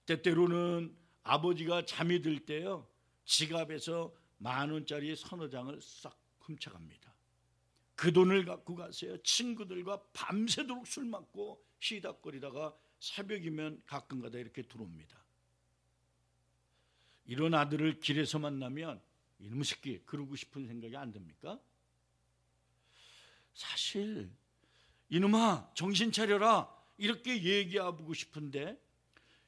때때로는 아버지가 잠이 들 때요, 지갑에서 10,000원짜리 서너 장을 싹 훔쳐갑니다. 그 돈을 갖고 가세요. 친구들과 밤새도록 술 먹고 시닥거리다가 새벽이면 가끔가다 이렇게 들어옵니다. 이런 아들을 길에서 만나면 이놈의 새끼 그러고 싶은 생각이 안 듭니까? 사실 이놈아 정신 차려라 이렇게 얘기하고 싶은데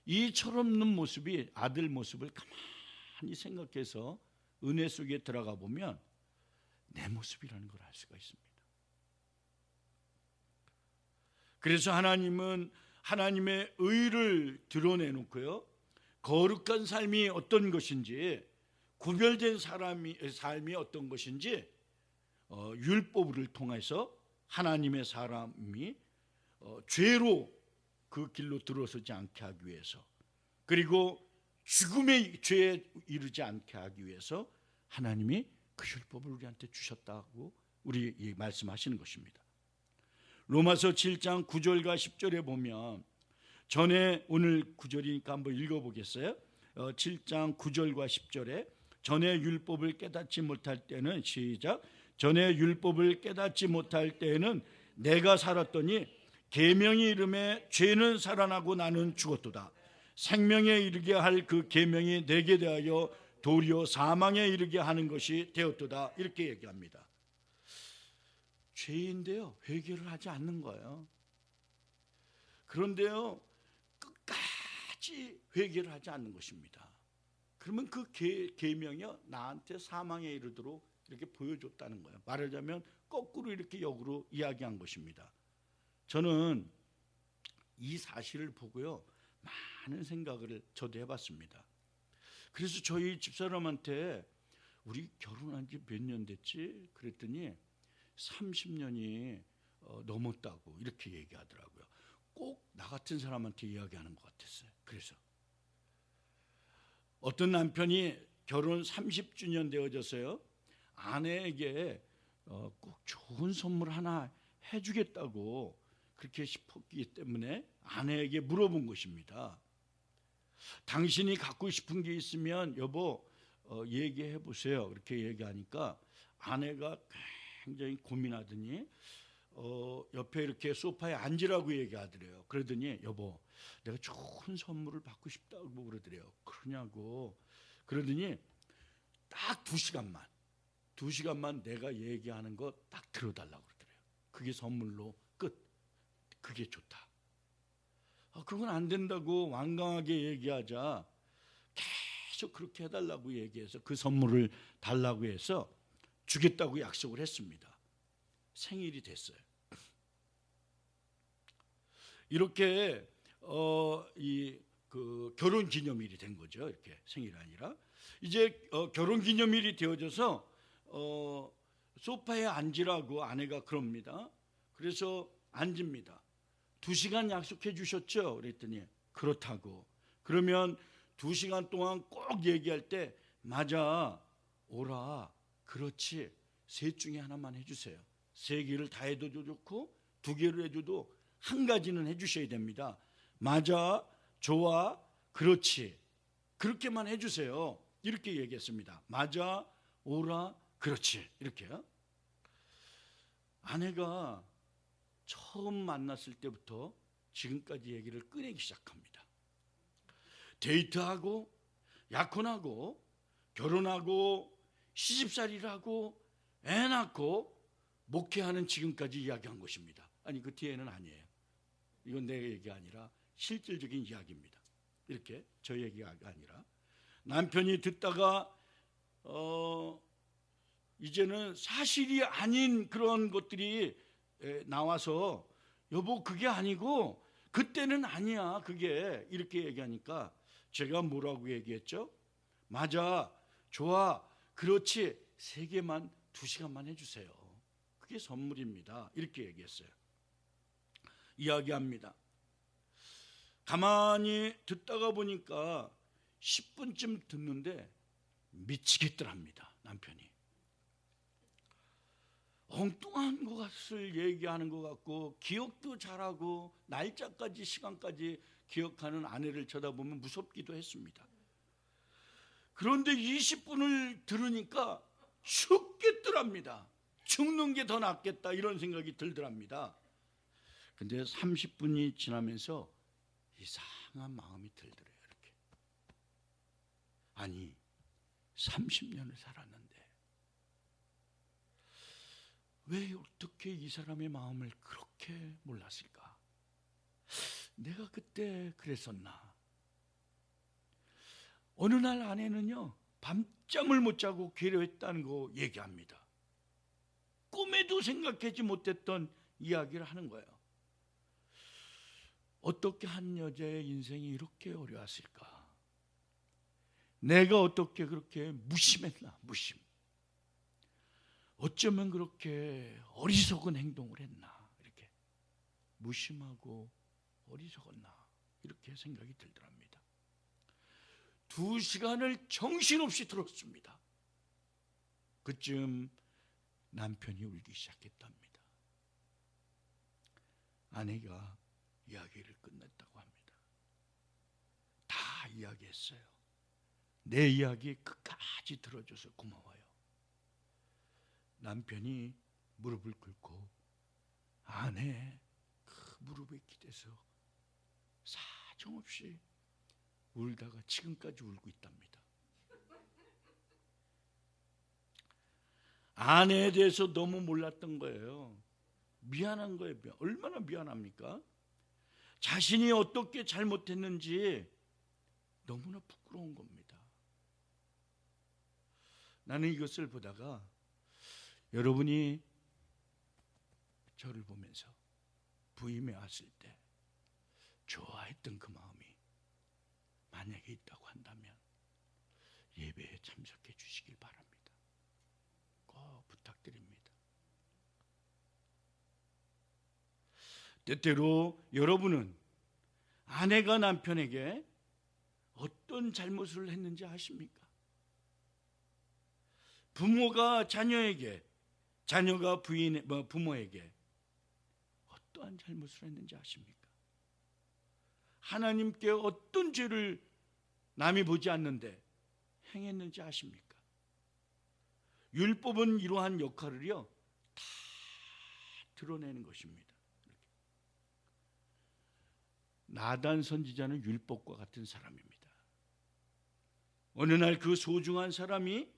이 철없는 모습이 아들 모습을 가만히 생각해서 은혜 속에 들어가 보면 내 모습이라는 걸 알 수가 있습니다. 그래서 하나님은 하나님의 의를 드러내놓고요, 거룩한 삶이 어떤 것인지, 구별된 삶이 어떤 것인지 율법을 통해서 하나님의 사람이 죄로 그 길로 들어서지 않게 하기 위해서, 그리고 죽음의 죄에 이르지 않게 하기 위해서 하나님이 그 율법을 우리한테 주셨다고 우리 말씀하시는 것입니다. 로마서 7장 9절과 10절에 보면, 전에 오늘 9절이니까 한번 읽어보겠어요. 7장 9절과 10절에 전에 율법을 깨닫지 못할 때는, 시작, 전에 율법을 깨닫지 못할 때에는 내가 살았더니 계명이 이름에 죄는 살아나고 나는 죽었도다. 생명에 이르게 할 그 계명이 내게 대하여 도리어 사망에 이르게 하는 것이 되었도다. 이렇게 얘기합니다. 죄인데요, 회개를 하지 않는 거예요. 그런데요, 끝까지 회개를 하지 않는 것입니다. 그러면 그 계명이요, 나한테 사망에 이르도록 이렇게 보여줬다는 거예요. 말하자면 거꾸로 이렇게 역으로 이야기한 것입니다. 저는 이 사실을 보고요, 많은 생각을 저도 해봤습니다. 그래서 저희 집사람한테 우리 결혼한 지 몇 년 됐지? 그랬더니 30년이 넘었다고 이렇게 얘기하더라고요. 꼭 나 같은 사람한테 이야기하는 것 같았어요. 그래서 어떤 남편이 결혼 30주년 되어져서요, 아내에게 꼭 좋은 선물 하나 해주겠다고 그렇게 싶었기 때문에 아내에게 물어본 것입니다. 당신이 갖고 싶은 게 있으면 여보 얘기해 보세요. 그렇게 얘기하니까 아내가 굉장히 고민하더니 옆에 이렇게 소파에 앉으라고 얘기하더래요. 그러더니 여보 내가 좋은 선물을 받고 싶다고 그러더래요. 그러냐고. 그러더니 딱 2시간만 내가 얘기하는 거 딱 들어달라고 그러더래요. 그게 선물로 끝. 그게 좋다. 그건 안 된다고 완강하게 얘기하자 계속 그렇게 해달라고 얘기해서 그 선물을 달라고 해서 주겠다고 약속을 했습니다. 생일이 됐어요. 이렇게 그 결혼 기념일이 된 거죠. 이렇게 생일이 아니라 이제 결혼 기념일이 되어져서 소파에 앉으라고 아내가 그럽니다. 그래서 앉습니다. 2시간 약속해 주셨죠? 그랬더니 그렇다고. 그러면 2시간 동안 꼭 얘기할 때 맞아, 오라, 그렇지, 셋 중에 하나만 해주세요. 3개를 다 해도 좋고 2개를 해줘도 한 가지는 해주셔야 됩니다. 맞아, 좋아, 그렇지, 그렇게만 해주세요. 이렇게 얘기했습니다. 맞아, 오라, 그렇지, 이렇게요. 아내가 처음 만났을 때부터 지금까지 얘기를 꺼내기 시작합니다. 데이트하고 약혼하고 결혼하고 시집살이를 하고 애 낳고 목회하는 지금까지 이야기한 것입니다. 아니 그 뒤에는 아니에요. 이건 내 얘기가 아니라 실질적인 이야기입니다. 이렇게 저 얘기가 아니라 남편이 듣다가 이제는 사실이 아닌 그런 것들이 나와서 여보 그게 아니고 그때는 아니야 그게 이렇게 얘기하니까 제가 뭐라고 얘기했죠? 맞아, 좋아, 그렇지, 3개만 2시간만 해주세요. 그게 선물입니다. 이렇게 얘기했어요. 이야기합니다. 가만히 듣다가 보니까 10분쯤 듣는데 미치겠더랍니다. 남편이. 엉뚱한 것을 얘기하는 것 같고 기억도 잘하고 날짜까지 시간까지 기억하는 아내를 쳐다보면 무섭기도 했습니다. 그런데 20분을 들으니까 죽겠더랍니다. 죽는 게 더 낫겠다 이런 생각이 들더랍니다. 근데 30분이 지나면서 이상한 마음이 들더래요. 이렇게. 아니 30년을 살았는데 왜 어떻게 이 사람의 마음을 그렇게 몰랐을까? 내가 그때 그랬었나? 어느 날 아내는요 밤잠을 못 자고 괴로웠다는 거 얘기합니다. 꿈에도 생각하지 못했던 이야기를 하는 거예요. 어떻게 한 여자의 인생이 이렇게 어려웠을까? 내가 어떻게 그렇게 무심했나? 무심. 어쩌면 그렇게 어리석은 행동을 했나? 이렇게 무심하고 어리석었나? 이렇게 생각이 들더랍니다. 2시간을 정신없이 들었습니다. 그쯤 남편이 울기 시작했답니다. 아내가 이야기를 끝냈다고 합니다. 다 이야기했어요. 내 이야기 끝까지 들어줘서 고마워요. 남편이 무릎을 꿇고 아내 그 무릎에 기대서 사정없이 울다가 지금까지 울고 있답니다. 아내에 대해서 너무 몰랐던 거예요. 미안한 거예요. 얼마나 미안합니까? 자신이 어떻게 잘못했는지 너무나 부끄러운 겁니다. 나는 이것을 보다가 여러분이 저를 보면서 부임해 왔을 때 좋아했던 그 마음이 만약에 있다고 한다면 예배에 참석해 주시길 바랍니다. 꼭 부탁드립니다. 때때로 여러분은 아내가 남편에게 어떤 잘못을 했는지 아십니까? 부모가 자녀에게, 자녀가 부모에게 어떠한 잘못을 했는지 아십니까? 하나님께 어떤 죄를 남이 보지 않는데 행했는지 아십니까? 율법은 이러한 역할을요 다 드러내는 것입니다. 나단 선지자는 율법과 같은 사람입니다. 어느 날 그 소중한 사람이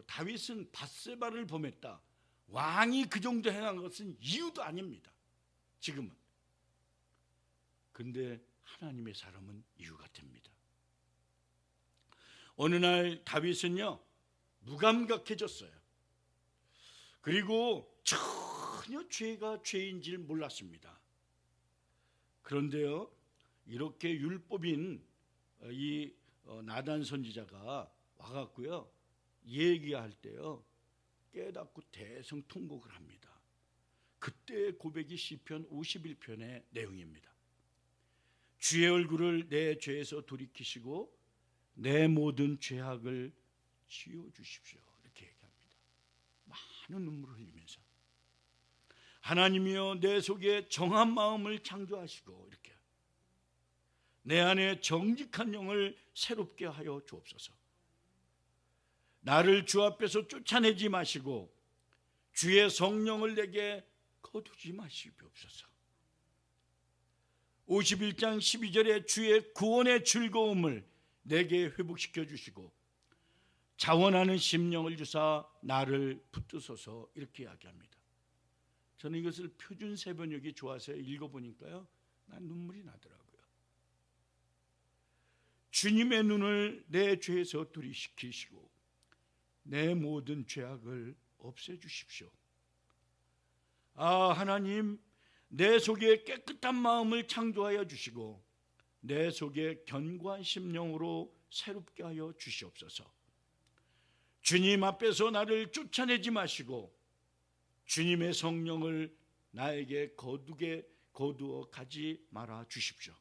다윗은 밧세바를 범했다, 왕이 그 정도 행한 것은 이유도 아닙니다. 지금은. 근데 하나님의 사람은 이유가 됩니다. 어느 날 다윗은요 무감각해졌어요. 그리고 전혀 죄가 죄인지를 몰랐습니다. 그런데요 이렇게 율법인 이 나단 선지자가 와갖고요 얘기할 때요 깨닫고 대성통곡을 합니다. 그때의 고백이 시편 51편의 내용입니다. 주의 얼굴을 내 죄에서 돌이키시고 내 모든 죄악을 지워주십시오, 이렇게 얘기합니다. 많은 눈물을 흘리면서 하나님이여 내 속에 정한 마음을 창조하시고 이렇게 내 안에 정직한 영을 새롭게 하여 주옵소서. 나를 주 앞에서 쫓아내지 마시고 주의 성령을 내게 거두지 마시옵소서. 51장 12절에 주의 구원의 즐거움을 내게 회복시켜 주시고 자원하는 심령을 주사 나를 붙드소서, 이렇게 이야기합니다. 저는 이것을 표준 세번역이 좋아서 읽어보니까요 난 눈물이 나더라고요. 주님의 눈을 내 죄에서 들이키시고 내 모든 죄악을 없애주십시오. 아 하나님, 내 속에 깨끗한 마음을 창조하여 주시고 내 속에 견고한 심령으로 새롭게 하여 주시옵소서. 주님 앞에서 나를 쫓아내지 마시고 주님의 성령을 나에게 거두어 가지 말아 주십시오.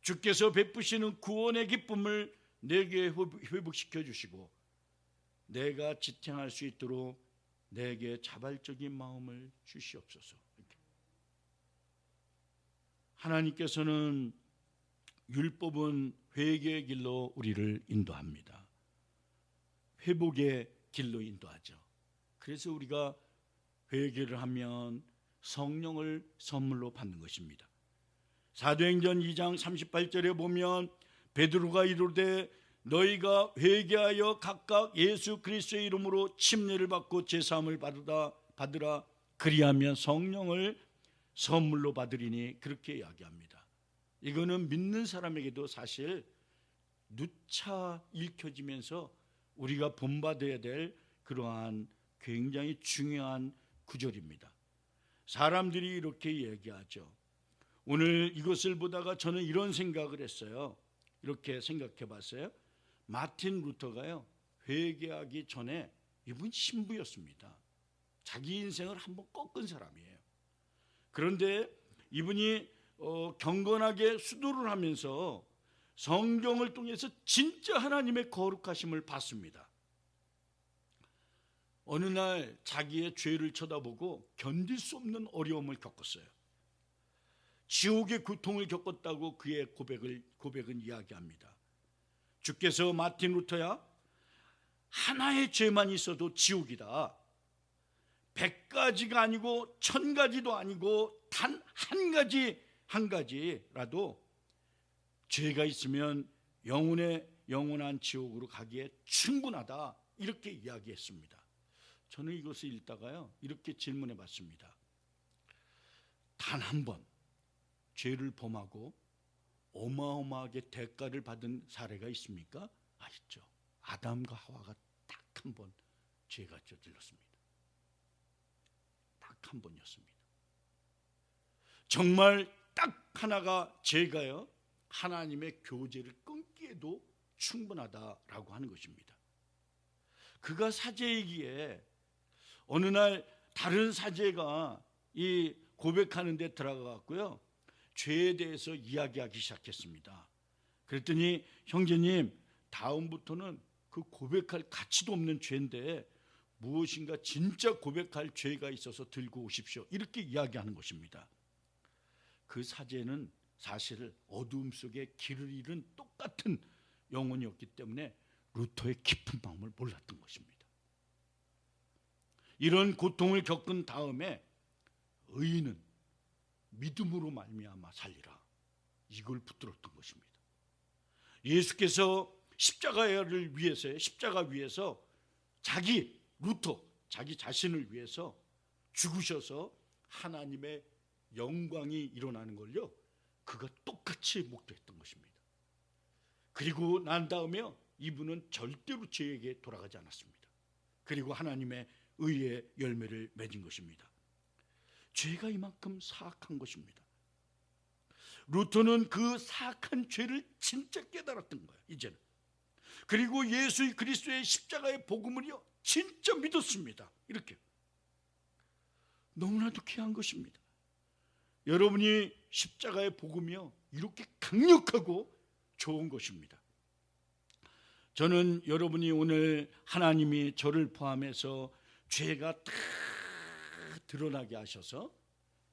주께서 베푸시는 구원의 기쁨을 내게 회복시켜 주시고 내가 지탱할 수 있도록 내게 자발적인 마음을 주시옵소서. 하나님께서는 율법은 회개의 길로 우리를 인도합니다. 회복의 길로 인도하죠. 그래서 우리가 회개를 하면 성령을 선물로 받는 것입니다. 사도행전 2장 38절에 보면 베드로가 이르되 너희가 회개하여 각각 예수 그리스도의 이름으로 침례를 받고 제사함을 받으라, 그리하면 성령을 선물로 받으리니, 그렇게 이야기합니다. 이거는 믿는 사람에게도 사실 누차 읽혀지면서 우리가 본받아야 될 그러한 굉장히 중요한 구절입니다. 사람들이 이렇게 얘기하죠. 오늘 이것을 보다가 저는 이런 생각을 했어요. 이렇게 생각해 봤어요. 마틴 루터가요 회개하기 전에 이분 신부였습니다. 자기 인생을 한번 꺾은 사람이에요. 그런데 이분이 경건하게 수도를 하면서 성경을 통해서 진짜 하나님의 거룩하심을 봤습니다. 어느 날 자기의 죄를 쳐다보고 견딜 수 없는 어려움을 겪었어요. 지옥의 고통을 겪었다고 그의 고백은 이야기합니다. 주께서 마틴 루터야, 하나의 죄만 있어도 지옥이다. 100가지가 아니고 1000가지도 아니고 단 한 가지라도 죄가 있으면 영원한 지옥으로 가기에 충분하다, 이렇게 이야기했습니다. 저는 이것을 읽다가요 이렇게 질문해 봤습니다. 단 한 번 죄를 범하고 어마어마하게 대가를 받은 사례가 있습니까? 있죠. 아담과 하와가 딱 한 번 죄가 저질렀습니다. 딱 한 번이었습니다. 정말 딱 하나가 죄가요 하나님의 교제를 끊기에도 충분하다라고 하는 것입니다. 그가 사제이기에 어느 날 다른 사제가 이 고백하는 데 들어가고요 죄에 대해서 이야기하기 시작했습니다. 그랬더니 형제님, 다음부터는 그 고백할 가치도 없는 죄인데 무엇인가 진짜 고백할 죄가 있어서 들고 오십시오, 이렇게 이야기하는 것입니다. 그 사제는 사실 어두움 속에 길을 잃은 똑같은 영혼이었기 때문에 루터의 깊은 마음을 몰랐던 것입니다. 이런 고통을 겪은 다음에 의인은 믿음으로 말미암아 살리라, 이걸 붙들었던 것입니다. 예수께서 십자가를 위해서, 십자가 위에서 루터 자기 자신을 위해서 죽으셔서 하나님의 영광이 일어나는 걸요, 그가 똑같이 목도했던 것입니다. 그리고 난 다음에 이분은 절대로 죄에게 돌아가지 않았습니다. 그리고 하나님의 의의 열매를 맺은 것입니다. 죄가 이만큼 사악한 것입니다. 루터는 그 사악한 죄를 진짜 깨달았던 거예요, 이제는. 그리고 예수 그리스도의 십자가의 복음을요 진짜 믿었습니다. 이렇게 너무나도 귀한 것입니다. 여러분이 십자가의 복음이요 이렇게 강력하고 좋은 것입니다. 저는 여러분이 오늘 하나님이 저를 포함해서 죄가 다 드러나게 하셔서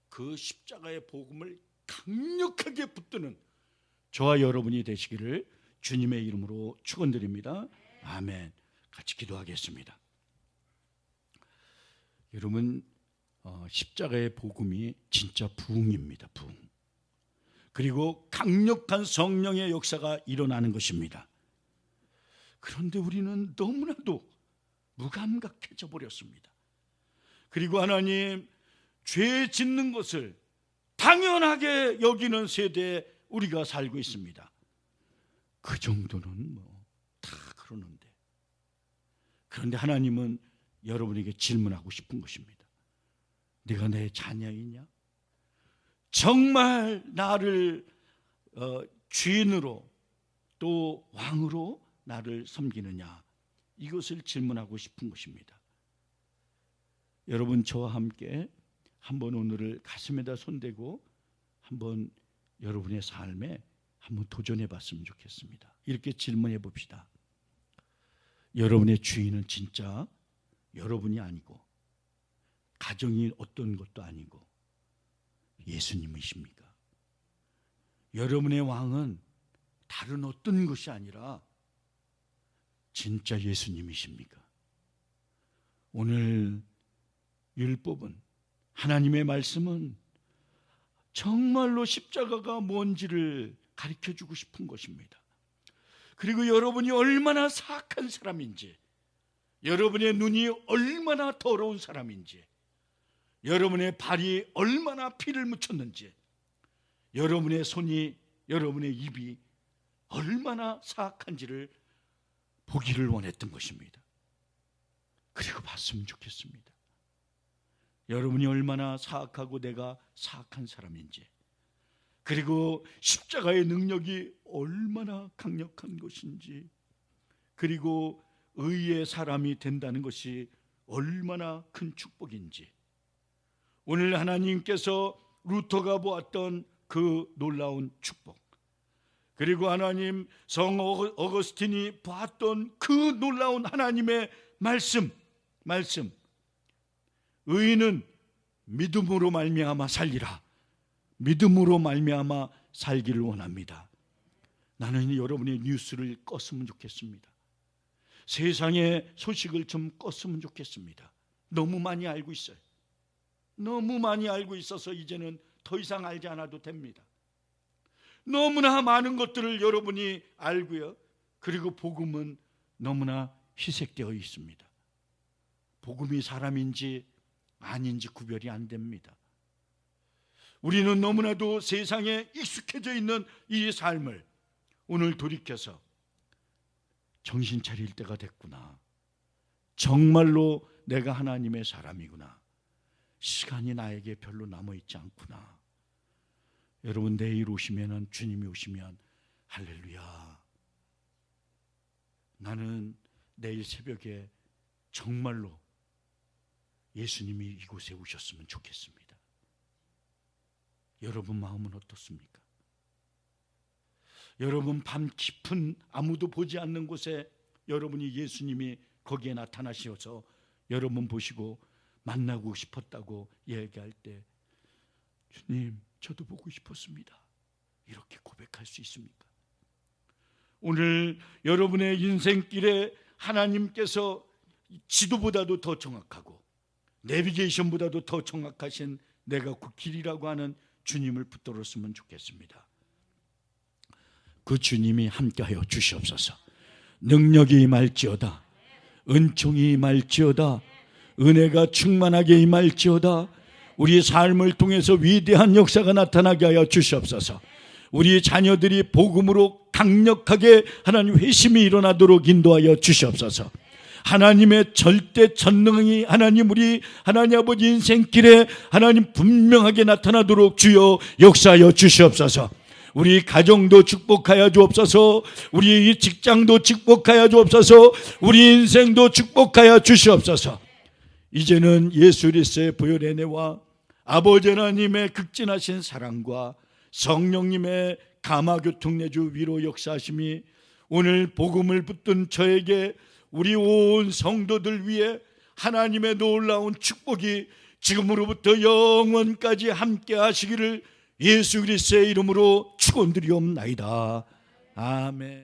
그 십자가의 복음을 강력하게 붙드는 저와 여러분이 되시기를 주님의 이름으로 축원드립니다. 아멘. 같이 기도하겠습니다. 여러분, 십자가의 복음이 진짜 부흥입니다. 부흥. 그리고 강력한 성령의 역사가 일어나는 것입니다. 그런데 우리는 너무나도 무감각해져 버렸습니다. 그리고 하나님, 죄 짓는 것을 당연하게 여기는 세대에 우리가 살고 있습니다. 그 정도는 다 그러는데, 그런데 하나님은 여러분에게 질문하고 싶은 것입니다. 네가 내 자녀이냐? 정말 나를 주인으로 또 왕으로 나를 섬기느냐? 이것을 질문하고 싶은 것입니다. 여러분, 저와 함께 한번 오늘을 가슴에다 손대고 한번 여러분의 삶에 한번 도전해 봤으면 좋겠습니다. 이렇게 질문해 봅시다. 여러분의 주인은 진짜 여러분이 아니고 가정이 어떤 것도 아니고 예수님이십니까? 여러분의 왕은 다른 어떤 것이 아니라 진짜 예수님이십니까? 오늘 율법은, 하나님의 말씀은 정말로 십자가가 뭔지를 가르쳐주고 싶은 것입니다. 그리고 여러분이 얼마나 사악한 사람인지, 여러분의 눈이 얼마나 더러운 사람인지, 여러분의 발이 얼마나 피를 묻혔는지, 여러분의 손이, 여러분의 입이 얼마나 사악한지를 보기를 원했던 것입니다. 그리고 봤으면 좋겠습니다. 여러분이 얼마나 사악하고 내가 사악한 사람인지, 그리고 십자가의 능력이 얼마나 강력한 것인지, 그리고 의의 사람이 된다는 것이 얼마나 큰 축복인지, 오늘 하나님께서 루터가 보았던 그 놀라운 축복, 그리고 하나님 성 어거스틴이 봤던 그 놀라운 하나님의 말씀, 의인은 믿음으로 말미암아 살리라, 믿음으로 말미암아 살기를 원합니다. 나는 여러분의 뉴스를 껐으면 좋겠습니다. 세상의 소식을 좀 껐으면 좋겠습니다. 너무 많이 알고 있어요. 너무 많이 알고 있어서 이제는 더 이상 알지 않아도 됩니다. 너무나 많은 것들을 여러분이 알고요, 그리고 복음은 너무나 희색되어 있습니다. 복음이 사람인지 아닌지 구별이 안 됩니다. 우리는 너무나도 세상에 익숙해져 있는 이 삶을 오늘 돌이켜서 정신 차릴 때가 됐구나, 정말로 내가 하나님의 사람이구나, 시간이 나에게 별로 남아있지 않구나. 여러분, 내일 오시면, 주님이 오시면 할렐루야, 나는 내일 새벽에 정말로 예수님이 이곳에 오셨으면 좋겠습니다. 여러분 마음은 어떻습니까? 여러분 밤 깊은 아무도 보지 않는 곳에 여러분이 예수님이 거기에 나타나셔서 여러분 보시고 만나고 싶었다고 얘기할 때 주님 저도 보고 싶었습니다 이렇게 고백할 수 있습니까? 오늘 여러분의 인생길에 하나님께서 지도보다도 더 정확하고 내비게이션보다도 더 정확하신 내가 그 길이라고 하는 주님을 붙들었으면 좋겠습니다. 그 주님이 함께하여 주시옵소서. 능력이 임할지어다, 은총이 임할지어다, 은혜가 충만하게 임할지어다, 우리 삶을 통해서 위대한 역사가 나타나게 하여 주시옵소서. 우리 자녀들이 복음으로 강력하게 하나님 회심이 일어나도록 인도하여 주시옵소서. 하나님의 절대 전능이 하나님 우리 하나님 아버지 인생길에 하나님 분명하게 나타나도록 주여 역사하여 주시옵소서. 우리 가정도 축복하여 주옵소서. 우리 직장도 축복하여 주옵소서. 우리 인생도 축복하여 주시옵소서. 이제는 예수 그리스도의 보혈의 은혜와 아버지 하나님의 극진하신 사랑과 성령님의 감화교통 내주 위로 역사하심이 오늘 복음을 붙든 저에게 우리 온 성도들 위해 하나님의 놀라운 축복이 지금으로부터 영원까지 함께 하시기를 예수 그리스도의 이름으로 축원드리옵나이다. 아멘.